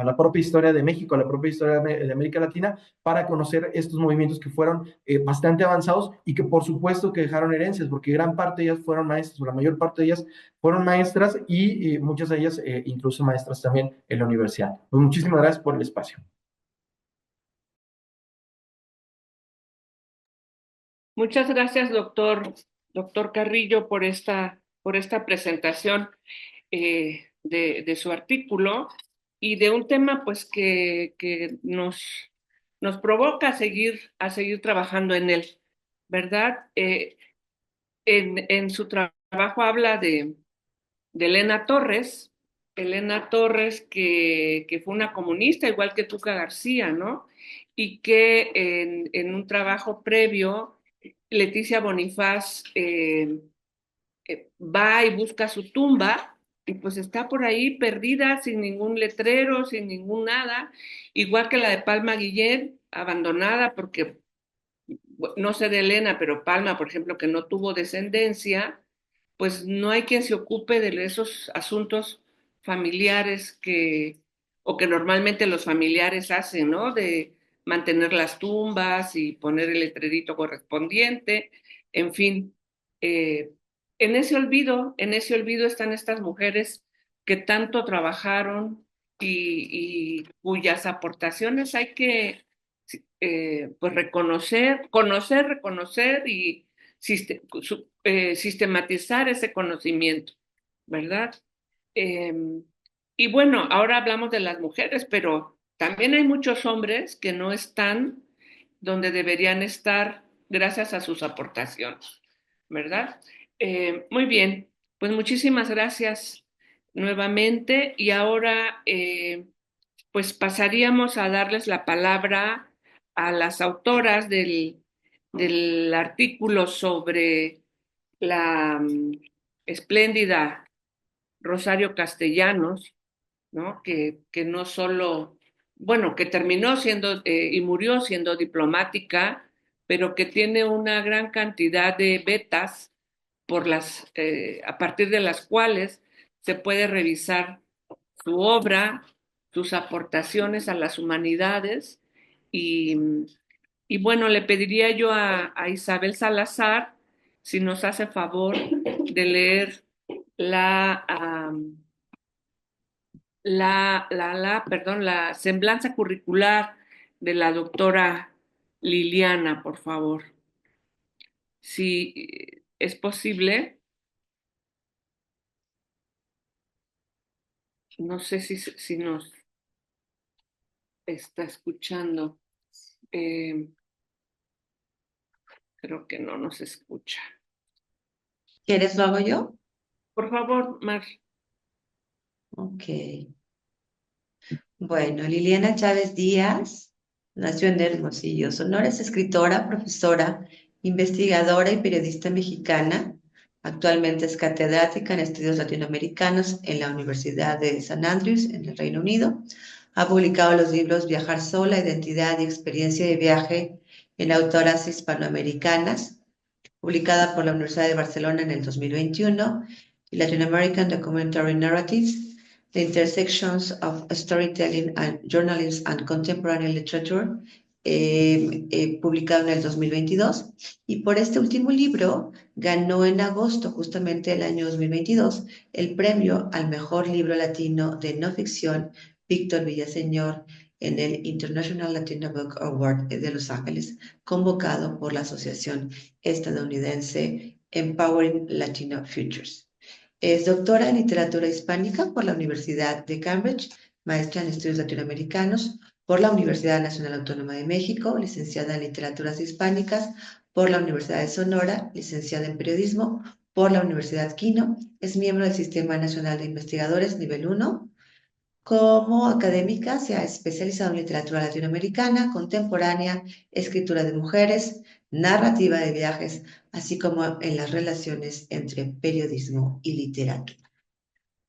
la propia historia de México, a la propia historia de América Latina, para conocer estos movimientos que fueron bastante avanzados y que por supuesto que dejaron herencias, porque gran parte de ellas fueron maestras, o la mayor parte de ellas fueron maestras y muchas de ellas incluso maestras también en la universidad. Pues muchísimas gracias por el espacio. Muchas gracias, doctor Carrillo, por esta presentación de su artículo y de un tema pues que nos provoca a seguir trabajando en él, ¿verdad? En su trabajo habla de Elena Torres que fue una comunista, igual que Tuca García, ¿no? Y que en un trabajo previo, Leticia Bonifaz va y busca su tumba y pues está por ahí perdida, sin ningún letrero, sin ningún nada, igual que la de Palma Guillén, abandonada porque no sé de Elena, pero Palma, por ejemplo, que no tuvo descendencia, pues no hay quien se ocupe de esos asuntos familiares o que normalmente los familiares hacen, ¿no? De mantener las tumbas y poner el letrerito correspondiente, en fin. eh, en ese olvido están estas mujeres que tanto trabajaron y cuyas aportaciones hay que pues reconocer y sistematizar ese conocimiento, ¿verdad? Eh, y bueno, ahora hablamos de las mujeres, pero también hay muchos hombres que no están donde deberían estar gracias a sus aportaciones, ¿verdad? Muy bien, pues muchísimas gracias nuevamente y ahora pues pasaríamos a darles la palabra a las autoras del artículo sobre la espléndida Rosario Castellanos, ¿no? Que no solo, bueno, que terminó siendo y murió siendo diplomática, pero que tiene una gran cantidad de betas a partir de las cuales se puede revisar su obra, sus aportaciones a las humanidades y, y bueno, le pediría yo a Isabel Salazar si nos hace favor de leer la, la semblanza curricular de la doctora Liliana, por favor. Si es posible, no sé si nos está escuchando. Eh, Creo que no nos escucha. ¿Quieres lo hago yo? Por favor, Mar. Ok. Bueno, Liliana Chávez Díaz nació en Hermosillo, Sonora, es escritora, profesora, investigadora y periodista mexicana. Actualmente es catedrática en estudios latinoamericanos en la Universidad de San Andrews, en el Reino Unido. Ha publicado los libros Viajar sola, Identidad y Experiencia de Viaje en Autoras Hispanoamericanas, publicada por la Universidad de Barcelona en el 2021, y Latin American Documentary Narratives, The Intersections of Storytelling and Journalism and Contemporary Literature, publicado en el 2022. Y por este último libro ganó en agosto, justamente del año 2022, el premio al mejor libro latino de no ficción Víctor Villaseñor en el International Latino Book Award de Los Ángeles, convocado por la Asociación Estadounidense Empowering Latino Futures. Es doctora en literatura hispánica por la Universidad de Cambridge, maestra en estudios latinoamericanos por la Universidad Nacional Autónoma de México, licenciada en literaturas hispánicas por la Universidad de Sonora, licenciada en periodismo por la Universidad Quino, es miembro del Sistema Nacional de Investigadores Nivel 1. Como académica se ha especializado en literatura latinoamericana, contemporánea, escritura de mujeres, narrativa de viajes, así como en las relaciones entre periodismo y literatura.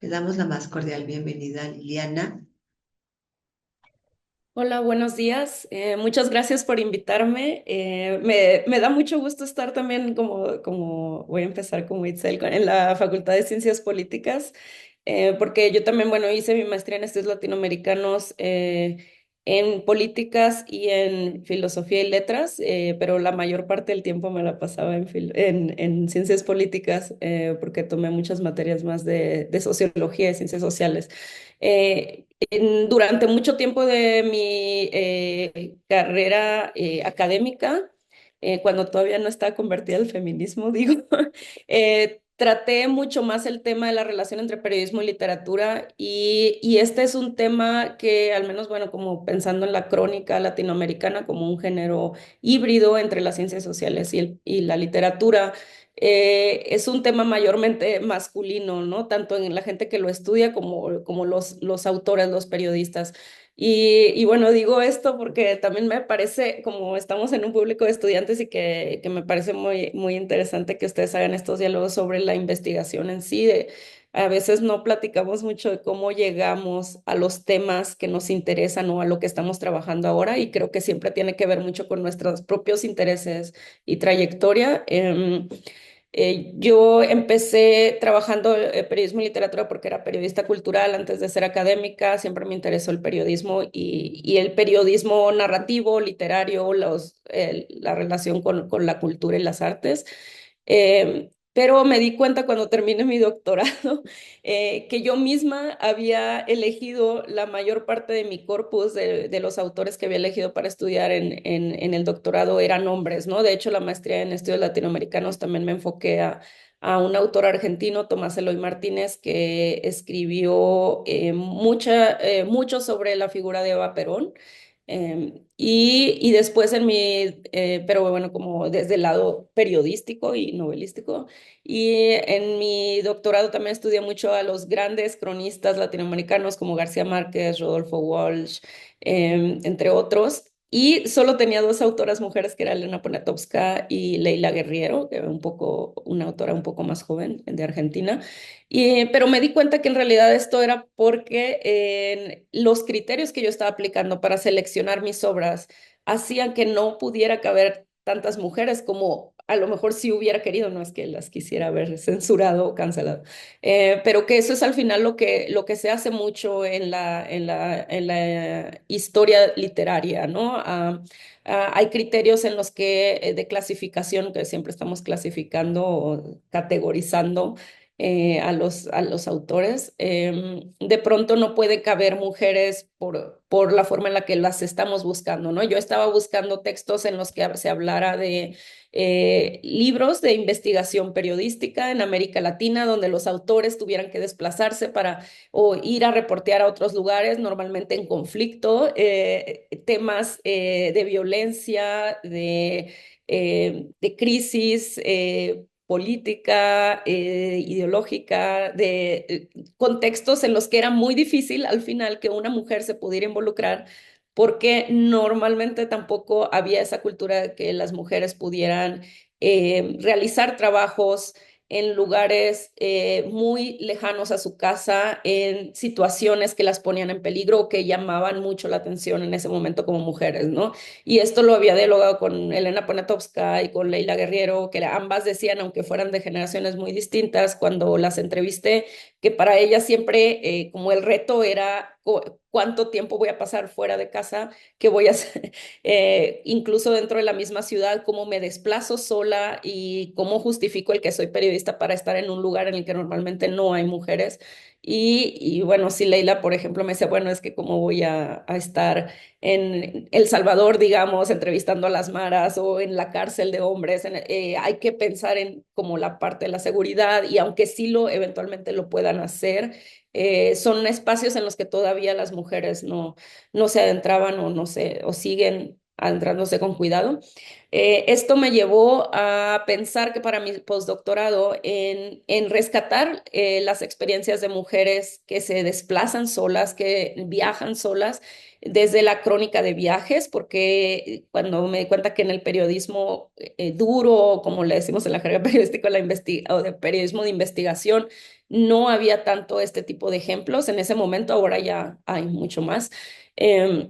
Le damos la más cordial bienvenida a Liliana. Hola, buenos días. Muchas gracias por invitarme. Me da mucho gusto estar también, como voy a empezar como Itzel, en la Facultad de Ciencias Políticas, porque yo también, bueno, hice mi maestría en estudios latinoamericanos en políticas y en filosofía y letras, pero la mayor parte del tiempo me la pasaba en ciencias políticas, porque tomé muchas materias más de sociología y ciencias sociales. Durante mucho tiempo de mi carrera académica, cuando todavía no estaba convertida al feminismo, digo, traté mucho más el tema de la relación entre periodismo y literatura y este es un tema que al menos, bueno, como pensando en la crónica latinoamericana como un género híbrido entre las ciencias sociales y la literatura, es un tema mayormente masculino, ¿no? Tanto en la gente que lo estudia como los autores, los periodistas. Y bueno, digo esto porque también me parece, como estamos en un público de estudiantes y que me parece muy interesante que ustedes hagan estos diálogos sobre la investigación en sí. A veces no platicamos mucho de cómo llegamos a los temas que nos interesan o a lo que estamos trabajando ahora, y creo que siempre tiene que ver mucho con nuestros propios intereses y trayectoria. Yo empecé trabajando periodismo y literatura porque era periodista cultural antes de ser académica. Siempre me interesó el periodismo y el periodismo narrativo, literario, la relación con la cultura y las artes. Pero me di cuenta cuando terminé mi doctorado que yo misma había elegido la mayor parte de mi corpus de los autores que había elegido para estudiar en el doctorado eran hombres, ¿no? De hecho, la maestría en estudios latinoamericanos también me enfoqué a un autor argentino, Tomás Eloy Martínez, que escribió mucho sobre la figura de Eva Perón. Y después pero bueno, como desde el lado periodístico y novelístico. Y en mi doctorado también estudié mucho a los grandes cronistas latinoamericanos como García Márquez, Rodolfo Walsh, entre otros. Y solo tenía dos autoras mujeres, que era Elena Poniatowska y Leila Guerriero, que era una autora un poco más joven de Argentina. Pero me di cuenta que en realidad esto era porque los criterios que yo estaba aplicando para seleccionar mis obras hacían que no pudiera caber tantas mujeres como a lo mejor si hubiera querido, no es que las quisiera haber censurado o cancelado, pero que eso es al final lo que se hace mucho en la historia literaria, ¿no? Hay criterios en los que de clasificación, que siempre estamos clasificando o categorizando a los autores. De pronto no puede caber mujeres por la forma en la que las estamos buscando, ¿no? Yo estaba buscando textos en los que se hablara de libros de investigación periodística en América Latina, donde los autores tuvieran que desplazarse o ir a reportear a otros lugares, normalmente en conflicto, temas de violencia, de crisis política, ideológica, de contextos en los que era muy difícil al final que una mujer se pudiera involucrar, porque normalmente tampoco había esa cultura de que las mujeres pudieran realizar trabajos en lugares muy lejanos a su casa, en situaciones que las ponían en peligro o que llamaban mucho la atención en ese momento como mujeres, ¿no? Y esto lo había dialogado con Elena Poniatowska y con Leila Guerriero, que ambas decían, aunque fueran de generaciones muy distintas, cuando las entrevisté, que para ellas siempre como el reto era cuánto tiempo voy a pasar fuera de casa, qué voy a hacer, incluso dentro de la misma ciudad, cómo me desplazo sola y cómo justifico el que soy periodista para estar en un lugar en el que normalmente no hay mujeres. Y bueno, si Leila, por ejemplo, me dice, bueno, es que cómo voy a estar en El Salvador, digamos, entrevistando a las maras o en la cárcel de hombres. Hay que pensar en como la parte de la seguridad, y aunque sí eventualmente lo puedan hacer, son espacios en los que todavía las mujeres no se adentraban o siguen adentrándose con cuidado. Esto me llevó a pensar que para mi postdoctorado en rescatar las experiencias de mujeres que se desplazan solas, que viajan solas, desde la crónica de viajes, porque cuando me di cuenta que en el periodismo duro, como le decimos en la jerga periodística, o de periodismo de investigación, no había tanto este tipo de ejemplos en ese momento. Ahora ya hay mucho más. Eh,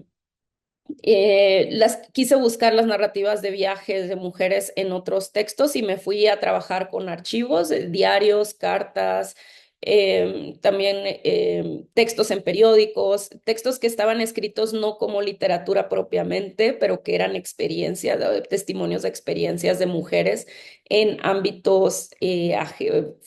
Quise buscar las narrativas de viajes de mujeres en otros textos y me fui a trabajar con archivos, diarios, cartas, también textos en periódicos, textos que estaban escritos no como literatura propiamente, pero que eran experiencias, testimonios de experiencias de mujeres en ámbitos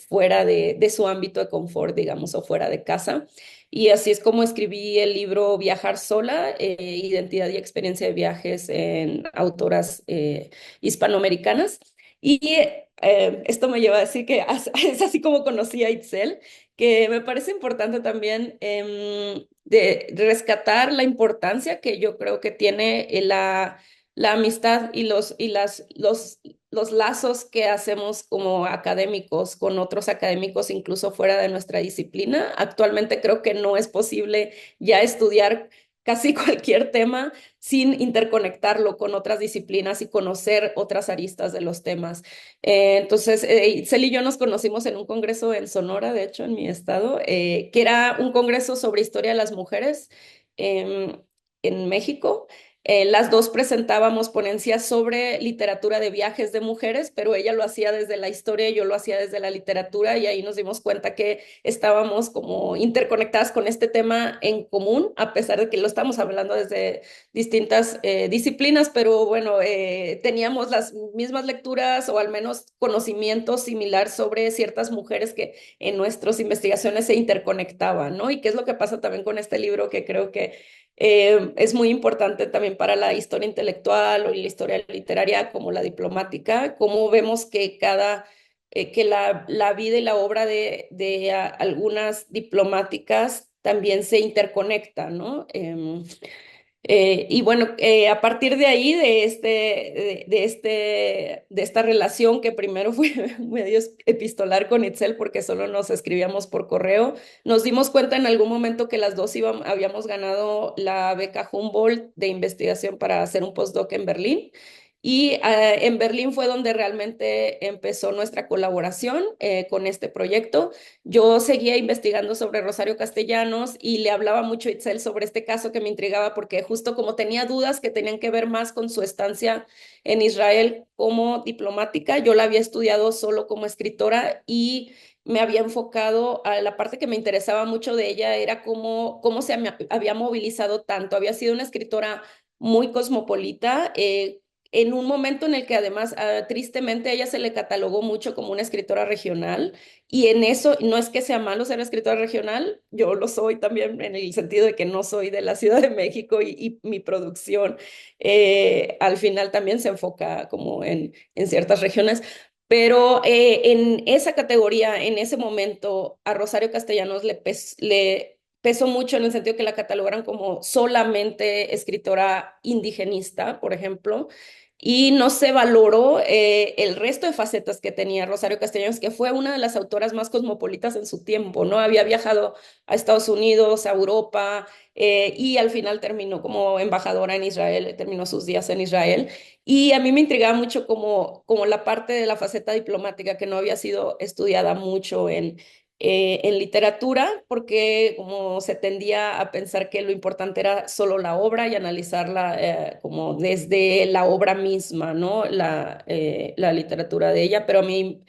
fuera de su ámbito de confort, digamos, o fuera de casa. Y así es como escribí el libro Viajar sola, identidad y experiencia de viajes en autoras hispanoamericanas. Y esto me lleva a decir que es así como conocí a Itzel, que me parece importante también de rescatar la importancia que yo creo que tiene la amistad y los lazos que hacemos como académicos con otros académicos, incluso fuera de nuestra disciplina. Actualmente creo que no es posible ya estudiar casi cualquier tema sin interconectarlo con otras disciplinas y conocer otras aristas de los temas. Entonces, Itzel y yo nos conocimos en un congreso en Sonora, de hecho, en mi estado, que era un congreso sobre historia de las mujeres em, en México. Las dos presentábamos ponencias sobre literatura de viajes de mujeres, pero ella lo hacía desde la historia y yo lo hacía desde la literatura, y ahí nos dimos cuenta que estábamos como interconectadas con este tema en común, a pesar de que lo estamos hablando desde distintas disciplinas, pero bueno, teníamos las mismas lecturas o al menos conocimiento similar sobre ciertas mujeres que en nuestras investigaciones se interconectaban, ¿no? Y qué es lo que pasa también con este libro, que creo que es muy importante también para la historia intelectual o la historia literaria como la diplomática, cómo vemos que que la vida y la obra de algunas diplomáticas también se interconectan, ¿no? Y bueno, a partir de ahí, de esta relación que primero fue medio epistolar con Itzel, porque solo nos escribíamos por correo, nos dimos cuenta en algún momento que las dos habíamos ganado la beca Humboldt de investigación para hacer un postdoc en Berlín. Y en Berlín fue donde realmente empezó nuestra colaboración con este proyecto. Yo seguía investigando sobre Rosario Castellanos y le hablaba mucho a Itzel sobre este caso que me intrigaba, porque justo como tenía dudas que tenían que ver más con su estancia en Israel como diplomática, yo la había estudiado solo como escritora y me había enfocado a la parte que me interesaba mucho de ella, era cómo se había movilizado tanto. Había sido una escritora muy cosmopolita, en un momento en el que además, tristemente, a ella se le catalogó mucho como una escritora regional, y en eso no es que sea malo ser escritora regional, yo lo soy también en el sentido de que no soy de la Ciudad de México, y mi producción al final también se enfoca como en ciertas regiones. Pero en esa categoría, en ese momento, a Rosario Castellanos le pesó mucho en el sentido que la catalogaran como solamente escritora indigenista, por ejemplo, y no se valoró el resto de facetas que tenía Rosario Castellanos, que fue una de las autoras más cosmopolitas en su tiempo, ¿no? Había viajado a Estados Unidos, a Europa, y al final terminó como embajadora en Israel, terminó sus días en Israel. Y a mí me intrigaba mucho como la parte de la faceta diplomática que no había sido estudiada mucho en literatura, porque como se tendía a pensar que lo importante era solo la obra y analizarla como desde la obra misma, ¿no? La literatura de ella, pero a mí,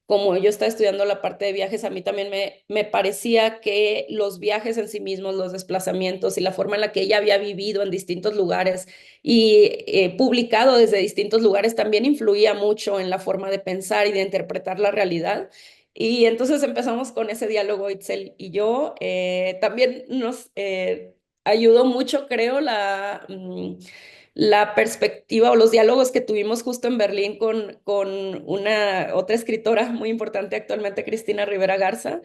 como yo estaba estudiando la parte de viajes, a mí también me parecía que los viajes en sí mismos, los desplazamientos y la forma en la que ella había vivido en distintos lugares y publicado desde distintos lugares también influía mucho en la forma de pensar y de interpretar la realidad. Y entonces empezamos con ese diálogo, Itzel y yo. También nos ayudó mucho, creo, la perspectiva o los diálogos que tuvimos justo en Berlín con una otra escritora muy importante actualmente, Cristina Rivera Garza.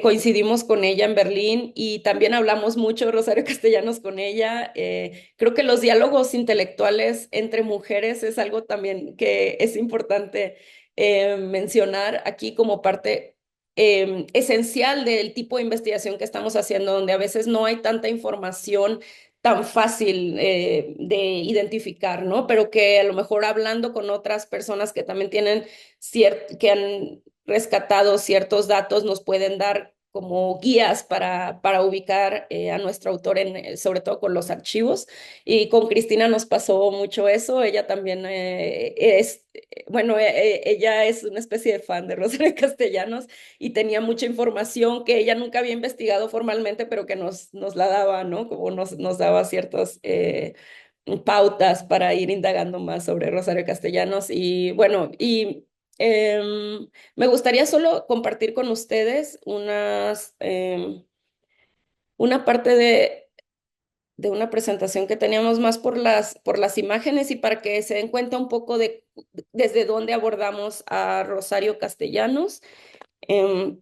Coincidimos con ella en Berlín y también hablamos mucho Rosario Castellanos con ella. Creo que los diálogos intelectuales entre mujeres es algo también que es importante mencionar aquí como parte esencial del tipo de investigación que estamos haciendo, donde a veces no hay tanta información tan fácil de identificar, ¿no? Pero que a lo mejor hablando con otras personas que también que han rescatado ciertos datos, nos pueden dar como guías para ubicar a nuestro autor, sobre todo con los archivos. Y con Cristina nos pasó mucho eso. Ella también bueno, ella es una especie de fan de Rosario Castellanos y tenía mucha información que ella nunca había investigado formalmente, pero que nos la daba, ¿no? Como nos daba ciertas pautas para ir indagando más sobre Rosario Castellanos. Y bueno, me gustaría solo compartir con ustedes una parte de una presentación que teníamos más por las imágenes y para que se den cuenta un poco de desde dónde abordamos a Rosario Castellanos. Em,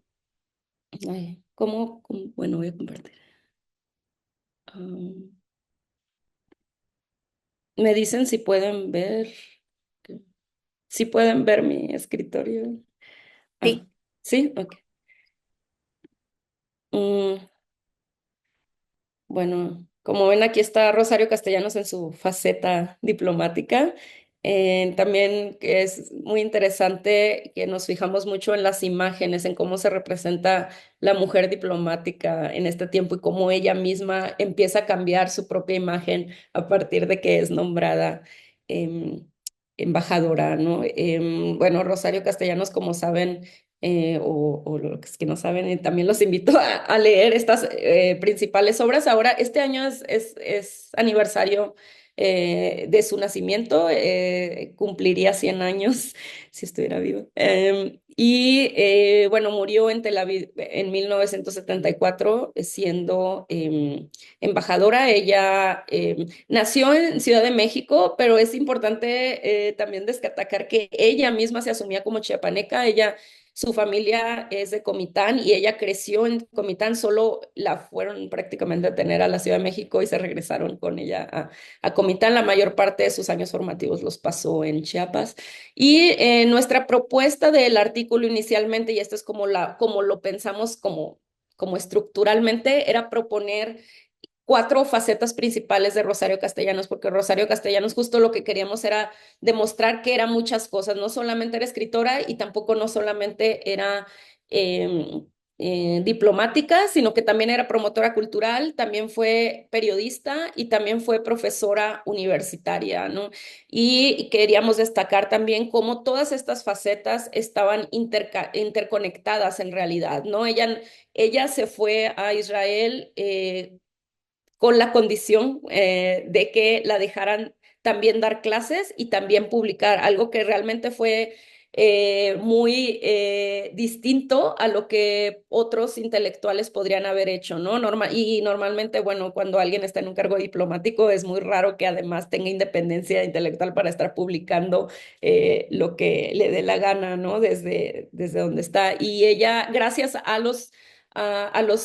bueno, voy a compartir. Um, Me dicen si pueden ver mi escritorio. Ah, Sí. sí, ok. Mm, bueno, Como ven, aquí está Rosario Castellanos en su faceta diplomática. También que es muy interesante que nos fijamos mucho en las imágenes, en cómo se representa la mujer diplomática en este tiempo y cómo ella misma empieza a cambiar su propia imagen a partir de que es nombrada em, embajadora, ¿no? Bueno, Rosario Castellanos, como saben, o los que no saben, también los invito a leer estas principales obras. Ahora, este año es aniversario de su nacimiento, cumpliría 100 años si estuviera vivo. Bueno, murió en Tel Aviv en 1974 siendo embajadora. Ella nació en Ciudad de México, pero es importante también destacar que ella misma se asumía como chiapaneca. Su familia es de Comitán y ella creció en Comitán, solo la fueron prácticamente a tener a la Ciudad de México y se regresaron con ella a Comitán. La mayor parte de sus años formativos los pasó en Chiapas. Y nuestra propuesta del artículo inicialmente, y esto es como lo pensamos como estructuralmente, era proponer cuatro facetas principales de Rosario Castellanos, porque Rosario Castellanos justo lo que queríamos era demostrar que era muchas cosas, no solamente era escritora y tampoco no solamente era diplomática, sino que también era promotora cultural, también fue periodista y también fue profesora universitaria, ¿no? Y queríamos destacar también cómo todas estas facetas estaban interconectadas en realidad, ¿no? Ella se fue a Israel con la condición de que la dejaran también dar clases y también publicar, algo que realmente fue muy distinto a lo que otros intelectuales podrían haber hecho, ¿no? Y normalmente, bueno, cuando alguien está en un cargo diplomático es muy raro que además tenga independencia intelectual para estar publicando lo que le dé la gana, ¿no? Desde donde está. Y ella, gracias a los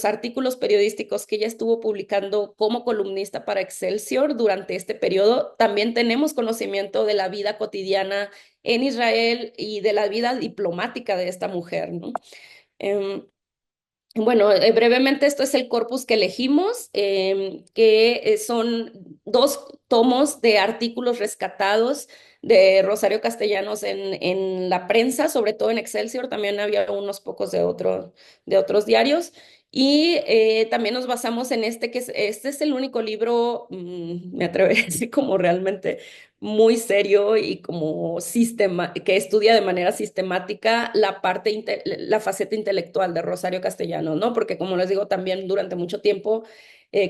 artículos periodísticos que ella estuvo publicando como columnista para Excelsior durante este periodo. También tenemos conocimiento de la vida cotidiana en Israel y de la vida diplomática de esta mujer, ¿no? Um, bueno, brevemente esto es el corpus que elegimos, que son dos tomos de artículos rescatados de Rosario Castellanos en la prensa, sobre todo en Excelsior, también había unos pocos de otros diarios. Y también nos basamos en este es el único libro, me atrevería a decir, como realmente muy serio y como que estudia de manera sistemática la faceta intelectual de Rosario Castellanos, ¿no? Porque como les digo, también durante mucho tiempo,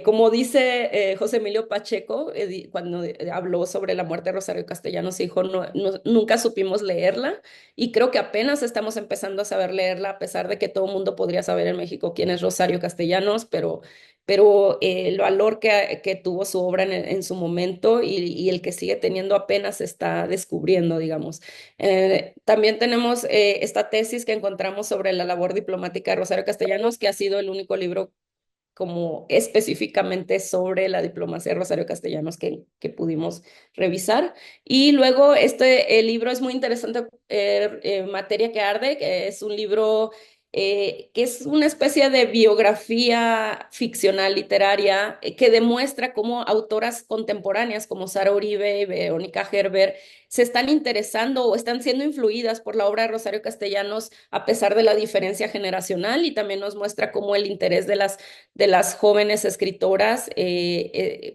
como dice José Emilio Pacheco, cuando habló sobre la muerte de Rosario Castellanos, dijo, nunca supimos leerla y creo que apenas estamos empezando a saber leerla, a pesar de que todo el mundo podría saber en México quién es Rosario Castellanos, pero el valor que tuvo su obra en su momento y el que sigue teniendo apenas se está descubriendo, digamos. También tenemos esta tesis que encontramos sobre la labor diplomática de Rosario Castellanos, que ha sido el único libro como específicamente sobre la diplomacia de Rosario Castellanos que pudimos revisar. Y luego el libro es muy interesante, Materia que Arde, que es un libro que es una especie de biografía ficcional literaria que demuestra cómo autoras contemporáneas como Sara Uribe y Verónica Gerber se están interesando o están siendo influidas por la obra de Rosario Castellanos a pesar de la diferencia generacional, y también nos muestra cómo el interés de las jóvenes escritoras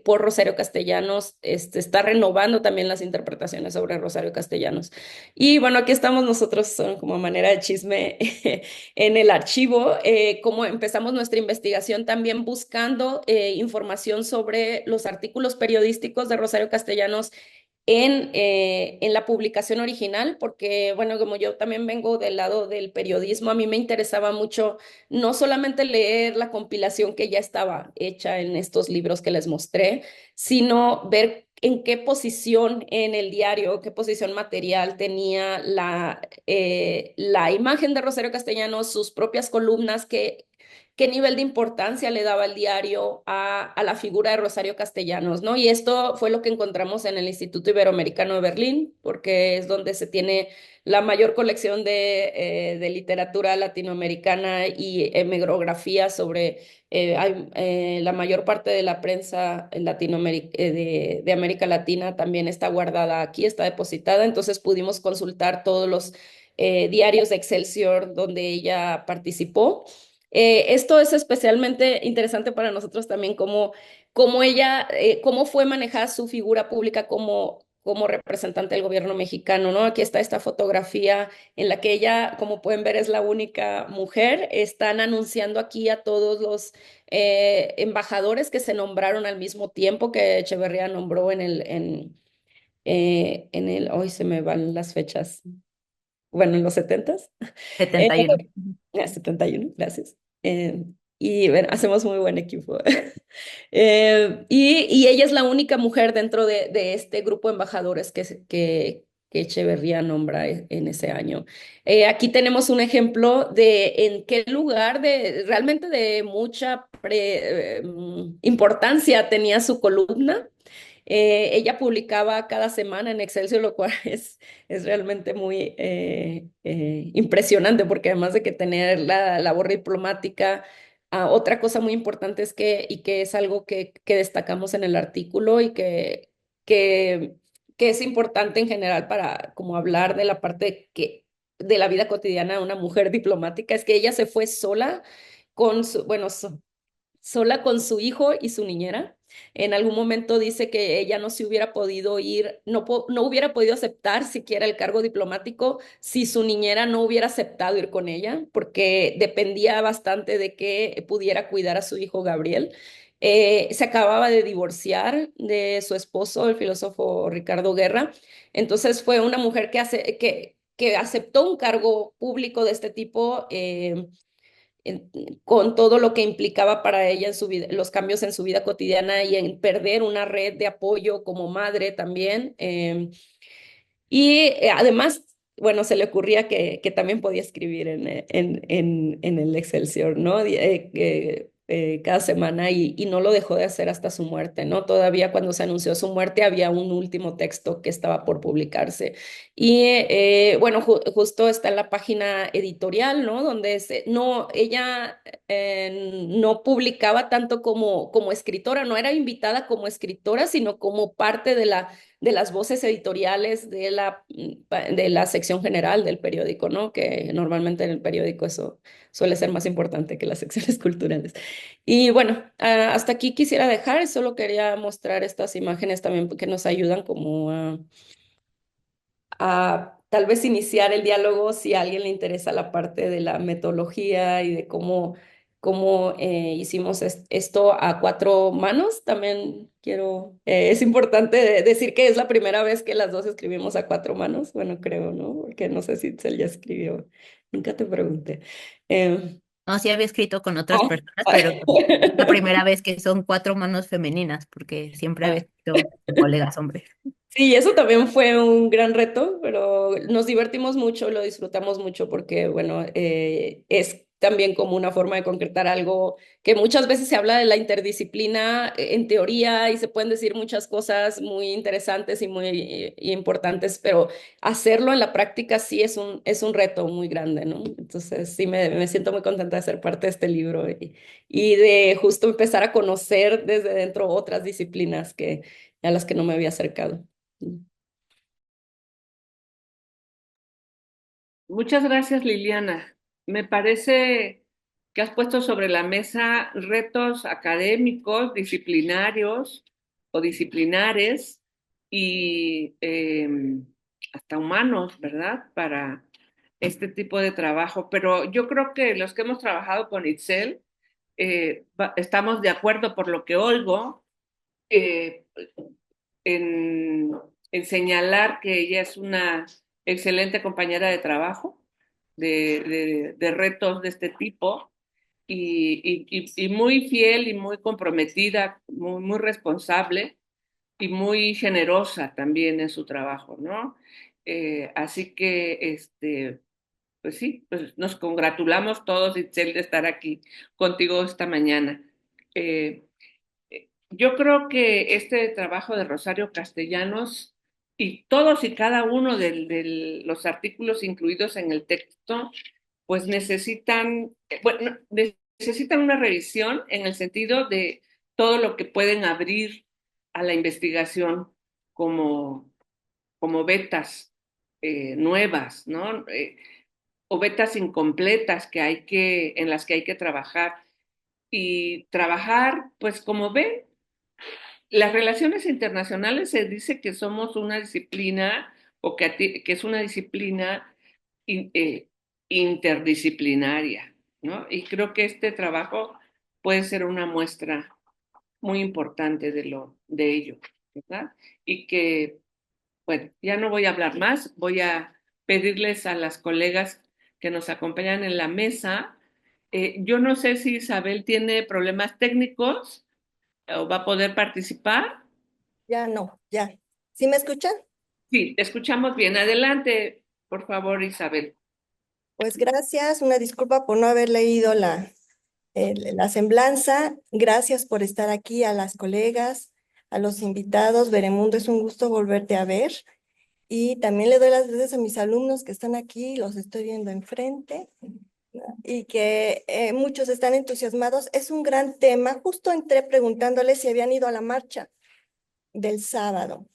por Rosario Castellanos está renovando también las interpretaciones sobre Rosario Castellanos. Y bueno, aquí estamos nosotros como manera de chisme en el archivo, como empezamos nuestra investigación también buscando información sobre los artículos periodísticos de Rosario Castellanos en la publicación original, porque, bueno, como yo también vengo del lado del periodismo, a mí me interesaba mucho no solamente leer la compilación que ya estaba hecha en estos libros que les mostré, sino ver en qué posición en el diario, qué posición material tenía la imagen de Rosario Castellanos, sus propias columnas, qué nivel de importancia le daba el diario a la figura de Rosario Castellanos, ¿no? Y esto fue lo que encontramos en el Instituto Iberoamericano de Berlín, porque es donde se tiene la mayor colección de literatura latinoamericana y hemerografía sobre la mayor parte de la prensa de América Latina también está guardada aquí, está depositada, entonces pudimos consultar todos los diarios de Excelsior donde ella participó. Esto es especialmente interesante para nosotros también, cómo fue manejada su figura pública como representante del gobierno mexicano, ¿no? Aquí está esta fotografía en la que ella, como pueden ver, es la única mujer. Están anunciando aquí a todos los embajadores que se nombraron al mismo tiempo que Echeverría nombró hoy se me van las fechas, bueno, en los 70s. 71. 71, gracias. Y bueno, hacemos muy buen equipo. Y ella es la única mujer dentro de este grupo de embajadores que Echeverría nombra en ese año. Aquí tenemos un ejemplo de en qué lugar realmente de mucha importancia tenía su columna. Ella publicaba cada semana en Excelsior, lo cual es realmente muy impresionante, porque además de que tener la labor diplomática, otra cosa muy importante es y que es algo que destacamos en el artículo y que, que es importante en general para como hablar de la parte de la vida cotidiana de una mujer diplomática, es que ella se fue sola sola con su hijo y su niñera. En algún momento dice que ella no se hubiera podido ir, no hubiera podido aceptar siquiera el cargo diplomático si su niñera no hubiera aceptado ir con ella, porque dependía bastante de que pudiera cuidar a su hijo Gabriel. Se acababa de divorciar de su esposo, el filósofo Ricardo Guerra. Entonces fue una mujer que aceptó un cargo público de este tipo. Con todo lo que implicaba para ella en su vida, los cambios en su vida cotidiana y en perder una red de apoyo como madre también. Además, bueno, se le ocurría que también podía escribir en el Excelsior, ¿no? Cada semana y no lo dejó de hacer hasta su muerte, ¿no? Todavía cuando se anunció su muerte había un último texto que estaba por publicarse. Bueno, justo está en la página editorial, ¿no? Donde ella no publicaba tanto como escritora, no era invitada como escritora, sino como parte de las voces editoriales de la sección general del periódico, ¿no? Que normalmente en el periódico eso suele ser más importante que las secciones culturales. Y bueno, hasta aquí quisiera dejar, solo quería mostrar estas imágenes también que nos ayudan como a tal vez iniciar el diálogo si a alguien le interesa la parte de la metodología y de cómo hicimos esto a cuatro manos. También es importante decir que es la primera vez que las dos escribimos a cuatro manos. Bueno, creo, ¿no? Porque no sé si Itzel ya escribió. Nunca te pregunté. Eh, No, sí había escrito con otras ah, personas, pero es la primera vez que son cuatro manos femeninas, porque siempre había escrito con colegas hombres. Sí, eso también fue un gran reto, pero nos divertimos mucho, lo disfrutamos mucho porque, bueno, es también como una forma de concretar algo que muchas veces se habla de la interdisciplina en teoría y se pueden decir muchas cosas muy interesantes y muy importantes, pero hacerlo en la práctica sí es un reto muy grande, ¿no? Entonces sí me siento muy contenta de ser parte de este libro y de justo empezar a conocer desde dentro otras disciplinas a las que no me había acercado. Muchas gracias, Liliana. Me parece que has puesto sobre la mesa retos académicos, disciplinarios o disciplinares y hasta humanos, ¿verdad? Para este tipo de trabajo. Pero yo creo que los que hemos trabajado con Itzel estamos de acuerdo por lo que oigo eh, en, en señalar que ella es una excelente compañera de trabajo, de retos de este tipo, y muy fiel y muy comprometida, muy responsable y muy generosa también en su trabajo, ¿no? Así que pues sí, pues nos congratulamos todos, Itzel, de estar aquí contigo esta mañana. Eh, yo creo que este trabajo de Rosario Castellanos y todos y cada uno de los artículos incluidos en el texto, pues necesitan, bueno, necesitan una revisión en el sentido de todo lo que pueden abrir a la investigación como, como vetas nuevas, ¿no? O vetas incompletas en las que hay que trabajar. Y trabajar, pues como ven, las relaciones internacionales se dice que somos una disciplina o que es una disciplina in- eh, interdisciplinaria, ¿no? Y creo que este trabajo puede ser una muestra muy importante de ello, ¿verdad? Y que, bueno, ya no voy a hablar más, voy a pedirles a las colegas que nos acompañan en la mesa. Yo no sé si Isabel tiene problemas técnicos o va a poder participar. Ya no, ya. ¿Sí me escuchan? Sí, te escuchamos bien. Adelante, por favor, Isabel. Pues gracias, una disculpa por no haber leído la semblanza. Gracias por estar aquí, a las colegas, a los invitados. Beremundo, es un gusto volverte a ver. Y también le doy las gracias a mis alumnos que están aquí, los estoy viendo enfrente, ¿no? Y que muchos están entusiasmados. Es un gran tema. Justo entré preguntándoles si habían ido a la marcha del sábado.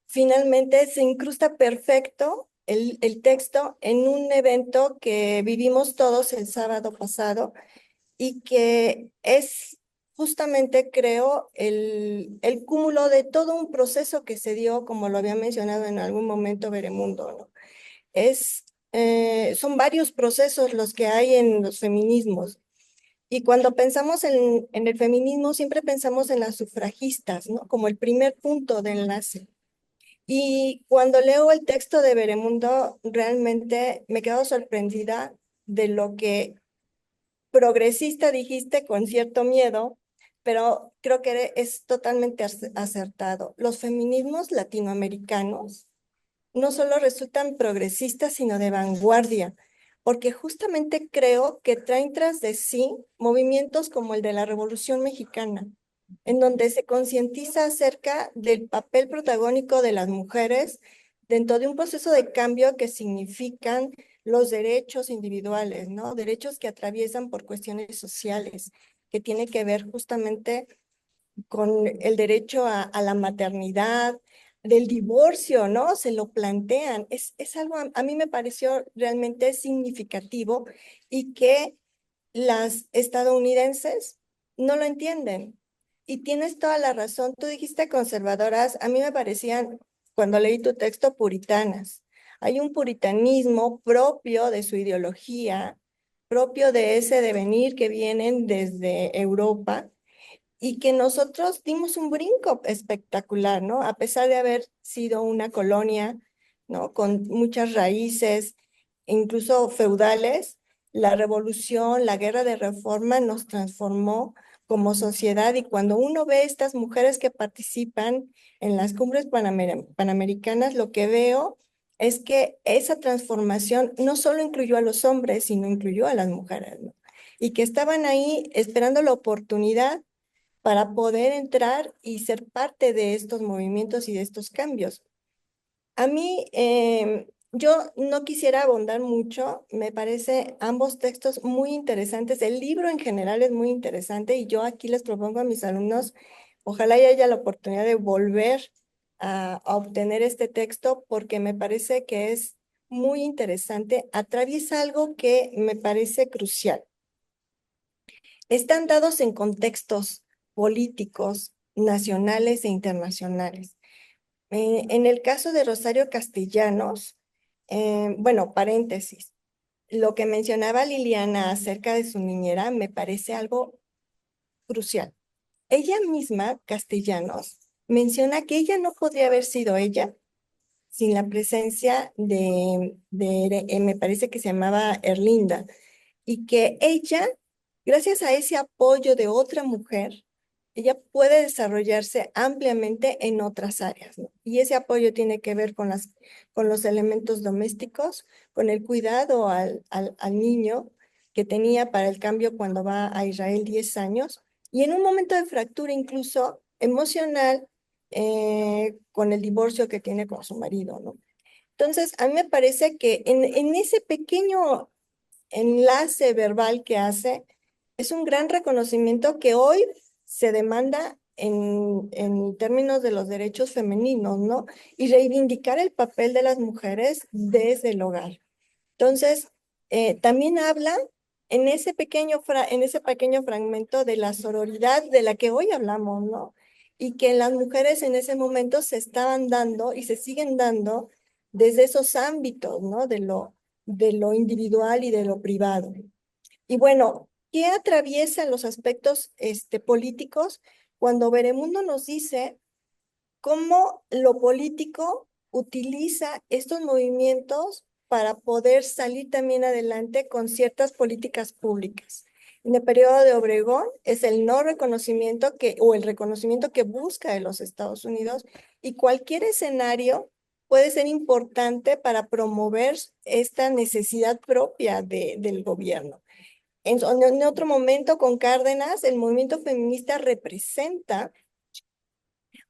Finalmente se incrusta perfecto el texto en un evento que vivimos todos el sábado pasado y que es justamente, creo, el cúmulo de todo un proceso que se dio, como lo había mencionado en algún momento Beremundo, ¿no? Son varios procesos los que hay en los feminismos. Y cuando pensamos en el feminismo, siempre pensamos en las sufragistas, ¿no? Como el primer punto de enlace. Y cuando leo el texto de Beremundo, realmente me quedo sorprendida de lo que progresista dijiste con cierto miedo, pero creo que es totalmente acertado. Los feminismos latinoamericanos no solo resultan progresistas, sino de vanguardia, porque justamente creo que traen tras de sí movimientos como el de la Revolución Mexicana, en donde se concientiza acerca del papel protagónico de las mujeres dentro de un proceso de cambio que significan los derechos individuales, ¿no? Derechos que atraviesan por cuestiones sociales, que tiene que ver justamente con el derecho a la maternidad, del divorcio, ¿no? Se lo plantean. Es algo, a mí me pareció realmente significativo y que las estadounidenses no lo entienden. Y tienes toda la razón. Tú dijiste conservadoras, a mí me parecían, cuando leí tu texto, puritanas. Hay un puritanismo propio de su ideología, propio de ese devenir que vienen desde Europa y que nosotros dimos un brinco espectacular, ¿no? A pesar de haber sido una colonia, ¿no? Con muchas raíces, incluso feudales, la revolución, la guerra de reforma nos transformó como sociedad y cuando uno ve estas mujeres que participan en las cumbres panamericanas, lo que veo es que esa transformación no solo incluyó a los hombres, sino incluyó a las mujeres, ¿no? Y que estaban ahí esperando la oportunidad para poder entrar y ser parte de estos movimientos y de estos cambios. A mí, yo no quisiera abundar mucho, me parece ambos textos muy interesantes, el libro en general es muy interesante y yo aquí les propongo a mis alumnos, ojalá y haya la oportunidad de volver a obtener este texto porque me parece que es muy interesante, atraviesa algo que me parece crucial. Están dados en contextos políticos, nacionales e internacionales. En el caso de Rosario Castellanos, bueno, paréntesis, lo que mencionaba Liliana acerca de su niñera me parece algo crucial. Ella misma, Castellanos, menciona que ella no podría haber sido ella sin la presencia me parece que se llamaba Erlinda, y que ella, gracias a ese apoyo de otra mujer, ella puede desarrollarse ampliamente en otras áreas, ¿no? Y ese apoyo tiene que ver con los elementos domésticos, con el cuidado al niño que tenía para el cambio cuando va a Israel 10 años, y en un momento de fractura incluso emocional, con el divorcio que tiene con su marido, ¿no? Entonces, a mí me parece que en ese pequeño enlace verbal que hace, es un gran reconocimiento que hoy se demanda en términos de los derechos femeninos, ¿no? Y reivindicar el papel de las mujeres desde el hogar. Entonces, también habla en ese pequeño fragmento de la sororidad de la que hoy hablamos, ¿no? Y que las mujeres en ese momento se estaban dando y se siguen dando desde esos ámbitos, ¿no? De lo individual y de lo privado. Y bueno, ¿qué atraviesan los aspectos políticos? Cuando Beremundo nos dice cómo lo político utiliza estos movimientos para poder salir también adelante con ciertas políticas públicas. En el periodo de Obregón es el no reconocimiento o el reconocimiento que busca de los Estados Unidos, y cualquier escenario puede ser importante para promover esta necesidad propia del gobierno. En otro momento, con Cárdenas, el movimiento feminista representa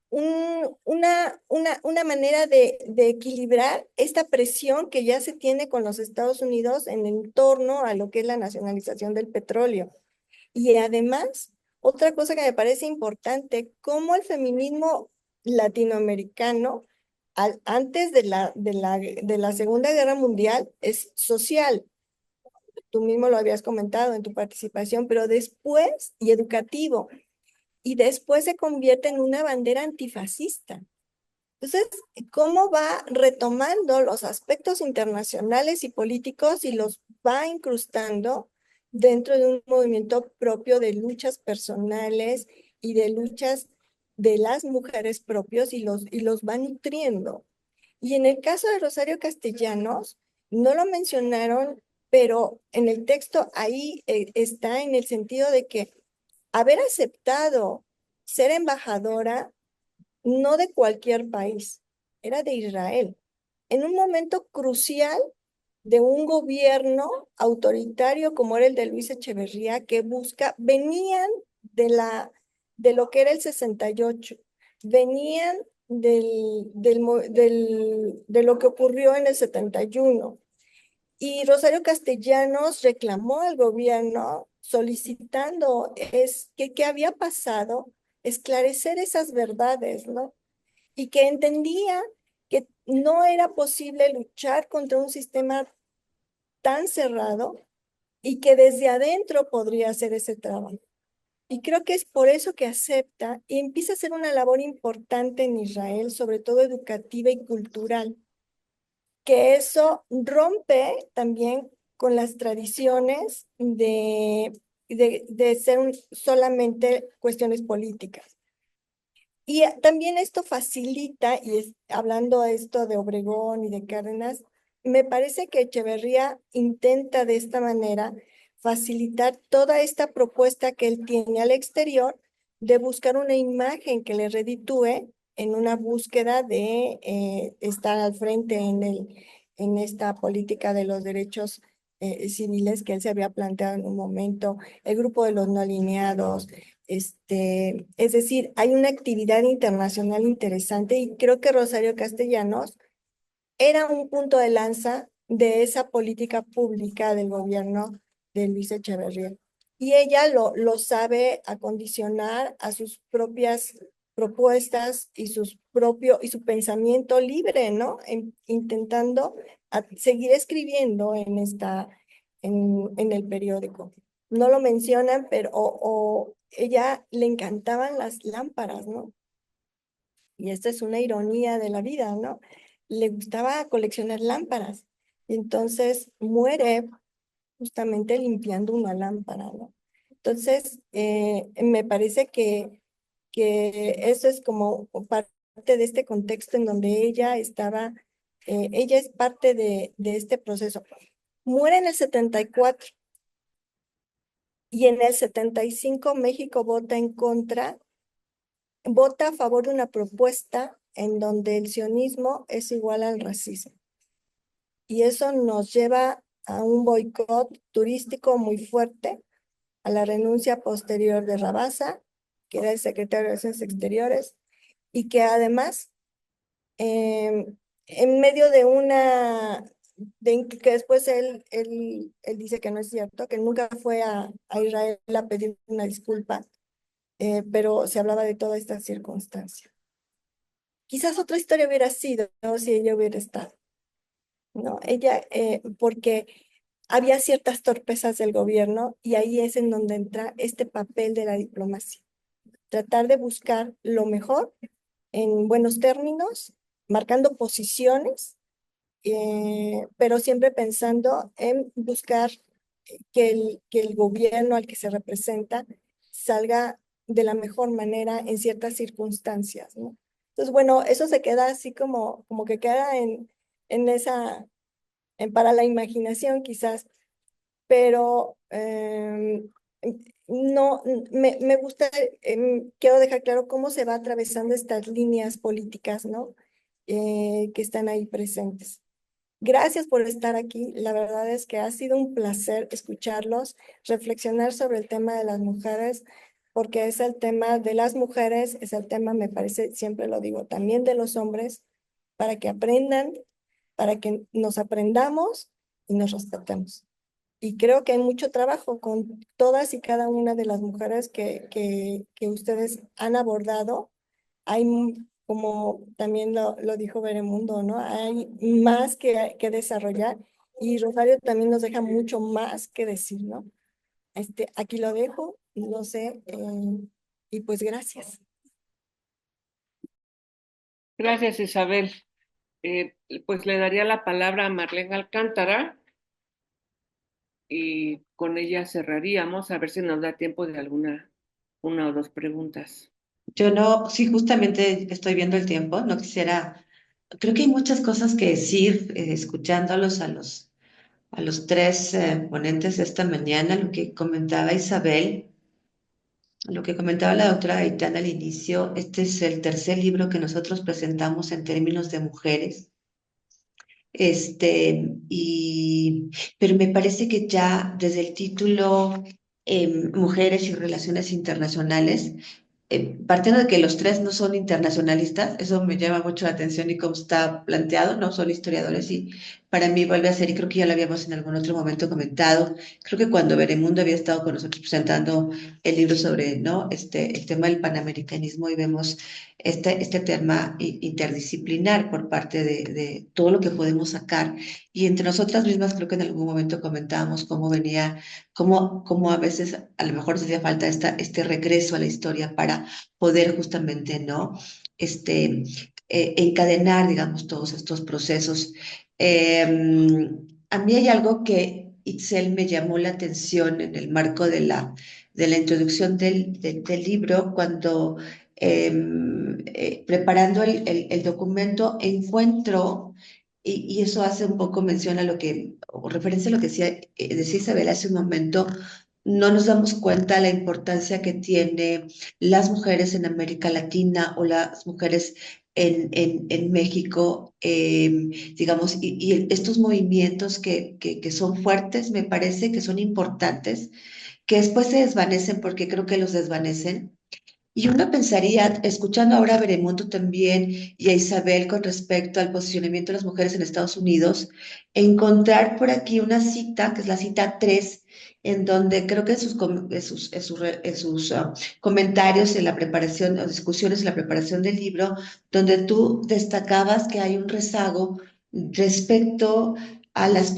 una manera de equilibrar esta presión que ya se tiene con los Estados Unidos en torno a lo que es la nacionalización del petróleo. Y además, otra cosa que me parece importante, cómo el feminismo latinoamericano, antes de la Segunda Guerra Mundial, es social. Tú mismo lo habías comentado en tu participación, pero después, y educativo, y después se convierte en una bandera antifascista. Entonces, ¿cómo va retomando los aspectos internacionales y políticos y los va incrustando dentro de un movimiento propio de luchas personales y de luchas de las mujeres propios, y los va nutriendo? Y en el caso de Rosario Castellanos, no lo mencionaron, pero en el texto ahí está, en el sentido de que haber aceptado ser embajadora no de cualquier país, era de Israel, en un momento crucial de un gobierno autoritario como era el de Luis Echeverría, que venían de lo que era el 68, venían de lo que ocurrió en el 71. Y Rosario Castellanos reclamó al gobierno solicitando qué había pasado, esclarecer esas verdades, ¿no? Y que entendía que no era posible luchar contra un sistema tan cerrado, y que desde adentro podría hacer ese trabajo. Y creo que es por eso que acepta y empieza a hacer una labor importante en Israel, sobre todo educativa y cultural, que eso rompe también con las tradiciones de ser solamente cuestiones políticas. Y también esto facilita, hablando esto de Obregón y de Cárdenas, me parece que Echeverría intenta de esta manera facilitar toda esta propuesta que él tiene al exterior, de buscar una imagen que le reditúe en una búsqueda de estar al frente en esta política de los derechos civiles que él se había planteado en un momento, el grupo de los no alineados. Es decir, hay una actividad internacional interesante, y creo que Rosario Castellanos era un punto de lanza de esa política pública del gobierno de Luis Echeverría. Y ella lo sabe acondicionar a sus propias propuestas y y su pensamiento libre, ¿no? Intentando seguir escribiendo en el periódico. No lo mencionan, pero ella le encantaban las lámparas, ¿no? Y esta es una ironía de la vida, ¿no? Le gustaba coleccionar lámparas, y entonces muere justamente limpiando una lámpara, ¿no? Entonces, me parece que eso es como parte de este contexto en donde ella ella es parte de este proceso. Muere en el 74, y en el 75 México vota en contra vota a favor de una propuesta en donde el sionismo es igual al racismo. Y eso nos lleva a un boicot turístico muy fuerte, a la renuncia posterior de Rabasa, que era el secretario de Relaciones Exteriores, y que además, en medio de que después él dice que no es cierto, que nunca fue a Israel a pedir una disculpa, pero se hablaba de toda esta circunstancia. Quizás otra historia hubiera sido, ¿no? Si ella hubiera estado, ¿no? Ella, porque había ciertas torpezas del gobierno y ahí es en donde entra este papel de la diplomacia. Tratar de buscar lo mejor en buenos términos, marcando posiciones, pero siempre pensando en buscar que el gobierno al que se representa salga de la mejor manera en ciertas circunstancias, ¿no? Entonces, bueno, eso se queda así como que queda en esa, para la imaginación quizás, pero no, me gusta, quiero dejar claro cómo se va atravesando estas líneas políticas, ¿no? Que están ahí presentes. Gracias por estar aquí. La verdad es que ha sido un placer escucharlos, reflexionar sobre el tema de las mujeres, porque es el tema de las mujeres, es el tema, me parece, siempre lo digo, también de los hombres, para que aprendan, para que nos aprendamos y nos respetemos. Y creo que hay mucho trabajo con todas y cada una de las mujeres que ustedes han abordado. Hay, como también lo dijo Beremundo, ¿no? Hay más que desarrollar y Rosario también nos deja mucho más que decir, ¿no? Aquí lo dejo, no sé, y pues gracias. Gracias, Isabel. Pues le daría la palabra a Marlene Alcántara y con ella cerraríamos, a ver si nos da tiempo de una o dos preguntas. Yo no, sí, justamente estoy viendo el tiempo, no quisiera, creo que hay muchas cosas que decir, escuchándolos a los tres ponentes de esta mañana, lo que comentaba Isabel, lo que comentaba la doctora Aitana al inicio. Este es el tercer libro que nosotros presentamos en términos de mujeres. Pero me parece que ya desde el título Mujeres y Relaciones Internacionales, partiendo de que los tres no son internacionalistas, eso me llama mucho la atención y cómo está planteado, no son historiadores y para mí vuelve a ser, y creo que ya lo habíamos en algún otro momento comentado, creo que cuando Beremundo había estado con nosotros presentando el libro sobre, ¿no? El tema del panamericanismo y vemos este tema interdisciplinar por parte de todo lo que podemos sacar y entre nosotras mismas creo que en algún momento comentábamos cómo venía cómo a veces a lo mejor hacía falta este regreso a la historia para poder justamente, ¿no? Este, encadenar, digamos, todos estos procesos. A mí hay algo que Itzel me llamó la atención en el marco de la introducción del libro, cuando preparando el documento encuentro y eso hace un poco mención a lo que, o referencia a lo que decía Isabel hace un momento, no nos damos cuenta de la importancia que tiene las mujeres en América Latina o las mujeres en México, digamos, y estos movimientos que son fuertes, me parece que son importantes, que después se desvanecen porque creo que los desvanecen y uno pensaría, escuchando ahora a Beremundo también y a Isabel con respecto al posicionamiento de las mujeres en Estados Unidos, encontrar por aquí una cita, que es la cita 3, en donde creo que en sus comentarios en la preparación o discusiones en la preparación del libro, donde tú destacabas que hay un rezago respecto a las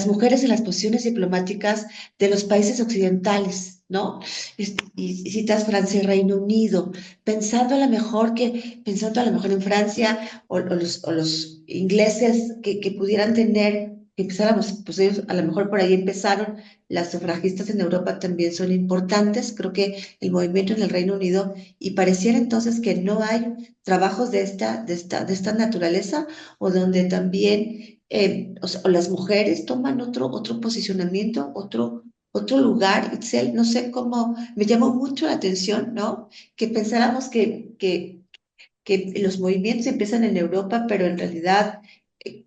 mujeres en las posiciones diplomáticas de los países occidentales, ¿no? Y citas Francia y Reino Unido, pensando a lo mejor en Francia o los ingleses que pudieran tener, que empezáramos, pues ellos a lo mejor por ahí empezaron, las sufragistas en Europa también son importantes, creo que el movimiento en el Reino Unido, y pareciera entonces que no hay trabajos de esta naturaleza, o donde también o las mujeres toman otro posicionamiento, otro lugar, Itzel, no sé cómo, me llamó mucho la atención, ¿no? Que pensáramos que los movimientos empiezan en Europa, pero en realidad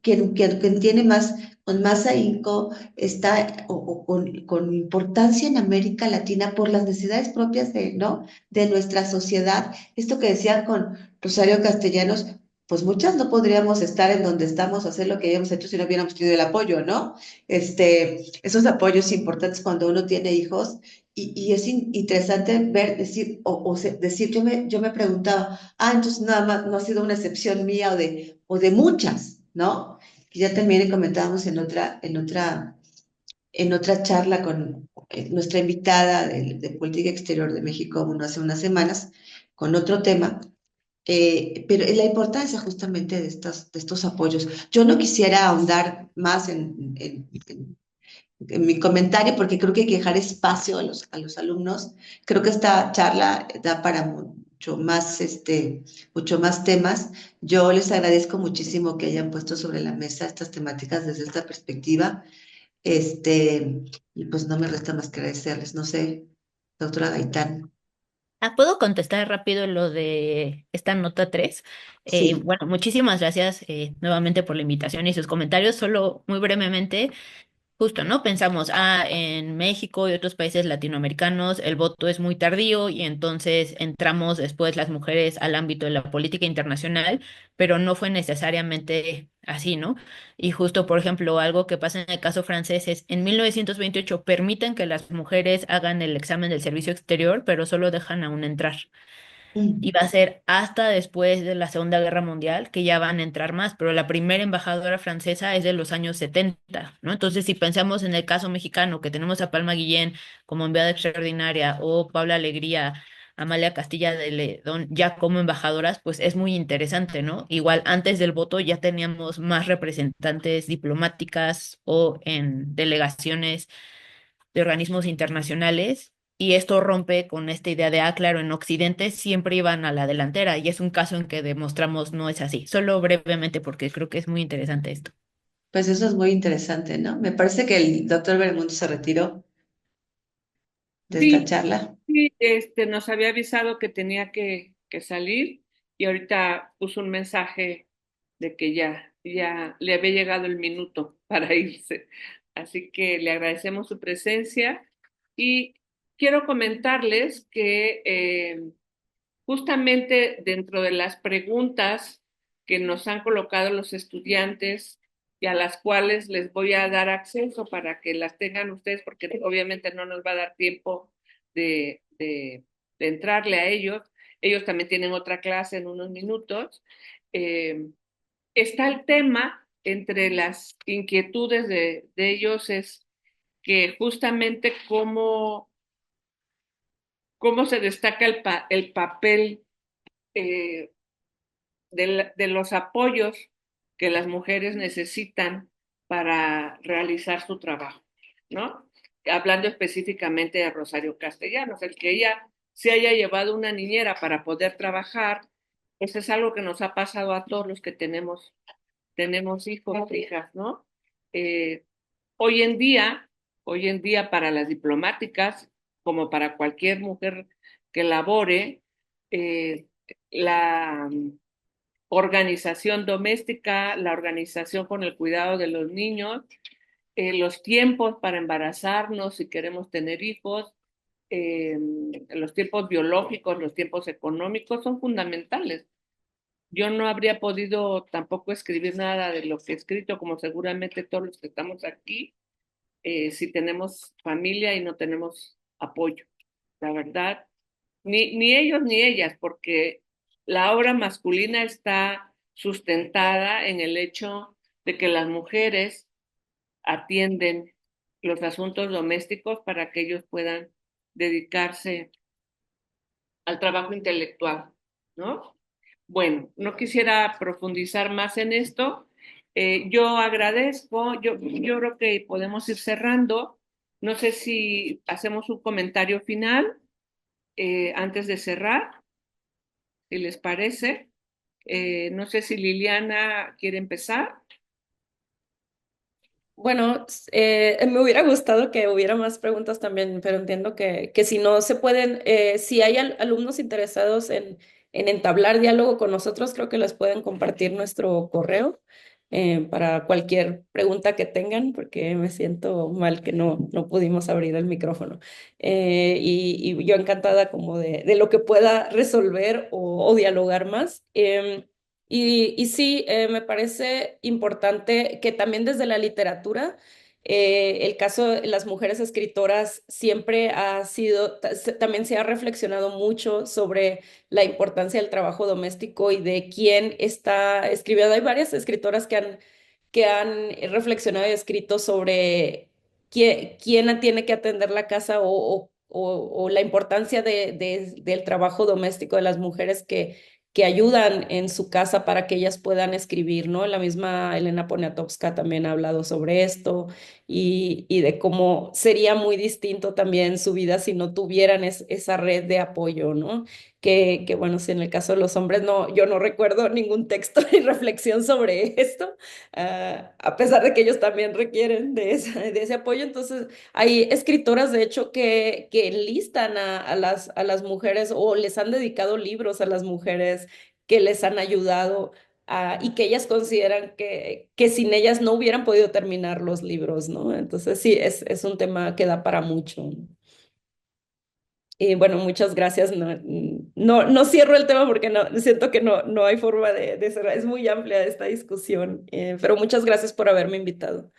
quien tiene más, con más ahínco está o con importancia en América Latina por las necesidades propias de, ¿no? De nuestra sociedad. Esto que decía con Rosario Castellanos, pues muchas no podríamos estar en donde estamos, hacer lo que hayamos hecho si no hubiéramos tenido el apoyo, ¿no? Esos apoyos importantes cuando uno tiene hijos. Y es interesante ver, decir, decir, yo me preguntaba, entonces nada más no ha sido una excepción mía o de muchas, ¿no? Que ya también comentábamos en otra charla con nuestra invitada de Política Exterior de México hace unas semanas, con otro tema, pero la importancia justamente de estos apoyos. Yo no quisiera ahondar más en mi comentario, porque creo que hay que dejar espacio a los alumnos. Creo que esta charla da para mucho más temas. Yo les agradezco muchísimo que hayan puesto sobre la mesa estas temáticas desde esta perspectiva. Y pues no me resta más que agradecerles. No sé, doctora Gaitán. ¿Puedo contestar rápido lo de esta nota 3? Sí. Bueno, muchísimas gracias nuevamente por la invitación y sus comentarios. Solo muy brevemente. Justo, ¿no? Pensamos, en México y otros países latinoamericanos el voto es muy tardío y entonces entramos después las mujeres al ámbito de la política internacional, pero no fue necesariamente así, ¿no? Y justo, por ejemplo, algo que pasa en el caso francés es, en 1928 permiten que las mujeres hagan el examen del servicio exterior, pero solo dejan a una entrar. Y va a ser hasta después de la Segunda Guerra Mundial que ya van a entrar más, pero la primera embajadora francesa es de los años 70, ¿no? Entonces, si pensamos en el caso mexicano, que tenemos a Palma Guillén como enviada extraordinaria o Paula Alegría, Amalia Castilla de Ledón ya como embajadoras, pues es muy interesante, ¿no? Igual antes del voto ya teníamos más representantes diplomáticas o en delegaciones de organismos internacionales. Y esto rompe con esta idea de, claro, en Occidente siempre iban a la delantera y es un caso en que demostramos no es así. Solo brevemente porque creo que es muy interesante esto. Pues eso es muy interesante, ¿no? Me parece que el doctor Bermundo se retiró de esta Sí, charla. sí, nos había avisado que tenía que salir y ahorita puso un mensaje de que ya le había llegado el minuto para irse. Así que le agradecemos su presencia y quiero comentarles que justamente dentro de las preguntas que nos han colocado los estudiantes y a las cuales les voy a dar acceso para que las tengan ustedes, porque obviamente no nos va a dar tiempo de entrarle a ellos. Ellos también tienen otra clase en unos minutos. Está el tema entre las inquietudes de ellos es que justamente cómo se destaca el papel eh, de los apoyos que las mujeres necesitan para realizar su trabajo, ¿no? Hablando específicamente de Rosario Castellanos, el que ella se haya llevado una niñera para poder trabajar, eso es algo que nos ha pasado a todos los que tenemos hijos, hijas, ¿no? Eh, hoy en día, hoy en día para las diplomáticas, como para cualquier mujer que labore, la organización doméstica, la organización con el cuidado de los niños, los tiempos para embarazarnos si queremos tener hijos, los tiempos biológicos, los tiempos económicos son fundamentales. Yo no habría podido tampoco escribir nada de lo que he escrito, como seguramente todos los que estamos aquí, si tenemos familia y no tenemos apoyo. La verdad, ni ellos ni ellas, porque la obra masculina está sustentada en el hecho de que las mujeres atienden los asuntos domésticos para que ellos puedan dedicarse al trabajo intelectual, ¿no? Bueno, no quisiera profundizar más en esto. Yo agradezco, yo creo que podemos ir cerrando. No sé si hacemos un comentario final antes de cerrar, si les parece. No sé si Liliana quiere empezar. Bueno, me hubiera gustado que hubiera más preguntas también, pero entiendo que si no se pueden, si hay alumnos interesados en entablar diálogo con nosotros, creo que les pueden compartir nuestro correo para cualquier pregunta que tengan, porque me siento mal que no pudimos abrir el micrófono. Y yo encantada como de lo que pueda resolver o dialogar más. Y sí, me parece importante que también desde la literatura, el caso de las mujeres escritoras siempre ha sido, también se ha reflexionado mucho sobre la importancia del trabajo doméstico y de quién está escribiendo. Hay varias escritoras que han reflexionado y escrito sobre quién tiene que atender la casa o la importancia del trabajo doméstico de las mujeres que ayudan en su casa para que ellas puedan escribir, ¿no? La misma Elena Poniatowska también ha hablado sobre esto y de cómo sería muy distinto también su vida si no tuvieran esa red de apoyo, ¿no? Que bueno, si en el caso de los hombres no, yo no recuerdo ningún texto ni reflexión sobre esto, a pesar de que ellos también requieren de ese apoyo. Entonces, hay escritoras, de hecho, que listan a las mujeres o les han dedicado libros a las mujeres que les han ayudado y que ellas consideran que sin ellas no hubieran podido terminar los libros, ¿no? Entonces, sí, es un tema que da para mucho. Y bueno, muchas gracias. No cierro el tema porque siento que no hay forma de cerrar. Es muy amplia esta discusión, pero muchas gracias por haberme invitado.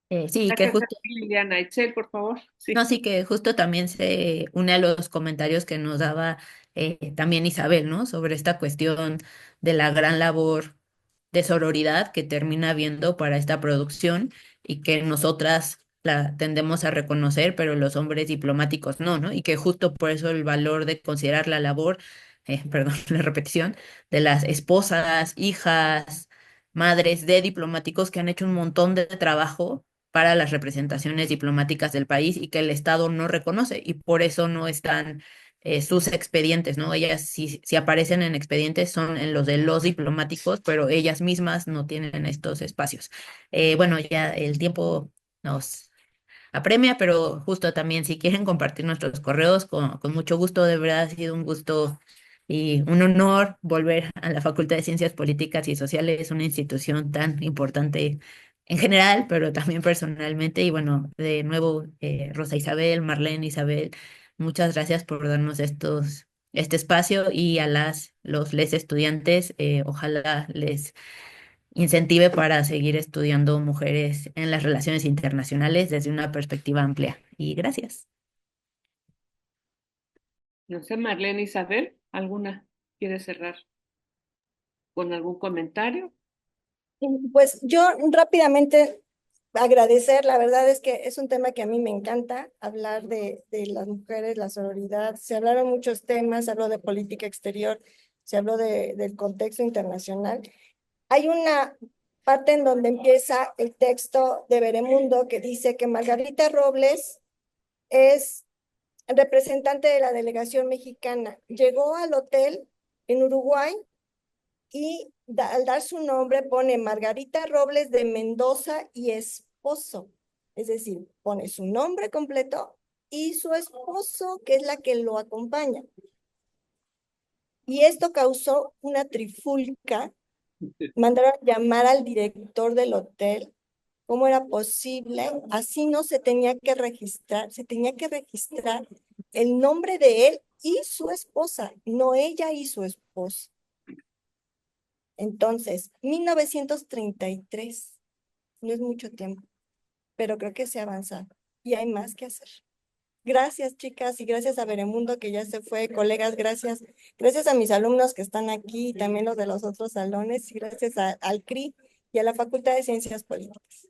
Sí, que Gracias a justo, ti, Liliana. Itzel, por favor. no, Sí. sí que justo también se une a los comentarios que nos daba también Isabel, ¿no? Sobre esta cuestión de la gran labor de sororidad que termina habiendo para esta producción y que nosotras la tendemos a reconocer, pero los hombres diplomáticos no, ¿no? Y que justo por eso el valor de considerar la labor, perdón, la repetición, de las esposas, hijas, madres de diplomáticos que han hecho un montón de trabajo para las representaciones diplomáticas del país y que el Estado no reconoce y por eso no están sus expedientes, ¿no? Ellas si aparecen en expedientes son en los de los diplomáticos, pero ellas mismas no tienen estos espacios. Bueno, ya el tiempo nos apremia, pero justo también si quieren compartir nuestros correos, con mucho gusto, de verdad ha sido un gusto y un honor volver a la Facultad de Ciencias Políticas y Sociales, una institución tan importante en general, pero también personalmente. Y bueno, de nuevo, Rosa Isabel, Marlene Isabel, muchas gracias por darnos este espacio y a les estudiantes, ojalá les incentive para seguir estudiando mujeres en las relaciones internacionales desde una perspectiva amplia. Y gracias. No sé, Marlene Isabel, ¿alguna quiere cerrar con algún comentario? Pues yo rápidamente agradecer, la verdad es que es un tema que a mí me encanta, hablar de las mujeres, la sororidad. Se hablaron muchos temas, se habló de política exterior, se habló del contexto internacional. Hay una parte en donde empieza el texto de Veremundo que dice que Margarita Robles es representante de la delegación mexicana. Llegó al hotel en Uruguay y al dar su nombre pone Margarita Robles de Mendoza y esposo. Es decir, pone su nombre completo y su esposo, que es la que lo acompaña. Y esto causó una trifulca. Mandaron llamar al director del hotel. ¿Cómo era posible? Así no se tenía que registrar, se tenía que registrar el nombre de él y su esposa, no ella y su esposo. Entonces, 1933, no es mucho tiempo, pero creo que se ha avanzado y hay más que hacer. Gracias, chicas, y gracias a Veremundo que ya se fue, colegas, gracias. Gracias a mis alumnos que están aquí y también los de los otros salones, y gracias al CRI y a la Facultad de Ciencias Políticas.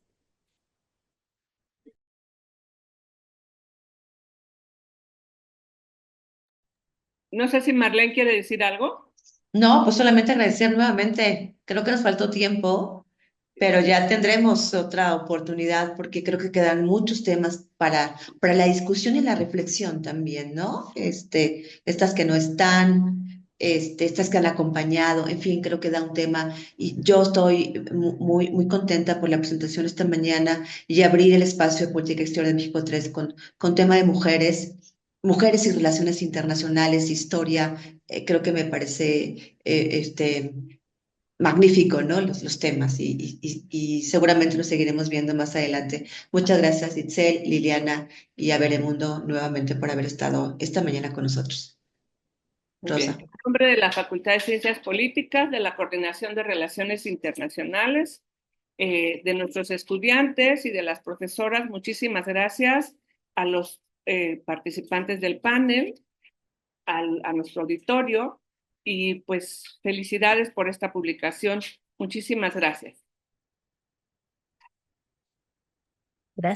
No sé si Marlene quiere decir algo. No, pues solamente agradecer nuevamente. Creo que nos faltó tiempo, pero ya tendremos otra oportunidad porque creo que quedan muchos temas para la discusión y la reflexión también, ¿no? Estas que no están. estas que han acompañado, en fin, creo que da un tema y yo estoy muy contenta por la presentación esta mañana y abrir el espacio de Política Exterior de México 3 con tema de mujeres y relaciones internacionales, historia, creo que me parece magnífico, ¿no? Los temas y seguramente los seguiremos viendo más adelante. Muchas gracias, Itzel, Liliana y a Mundo nuevamente por haber estado esta mañana con nosotros. Muy bien. Rosa. En nombre de la Facultad de Ciencias Políticas, de la Coordinación de Relaciones Internacionales, de nuestros estudiantes y de las profesoras, muchísimas gracias a los participantes del panel, a nuestro auditorio y pues felicidades por esta publicación. Muchísimas gracias. Gracias.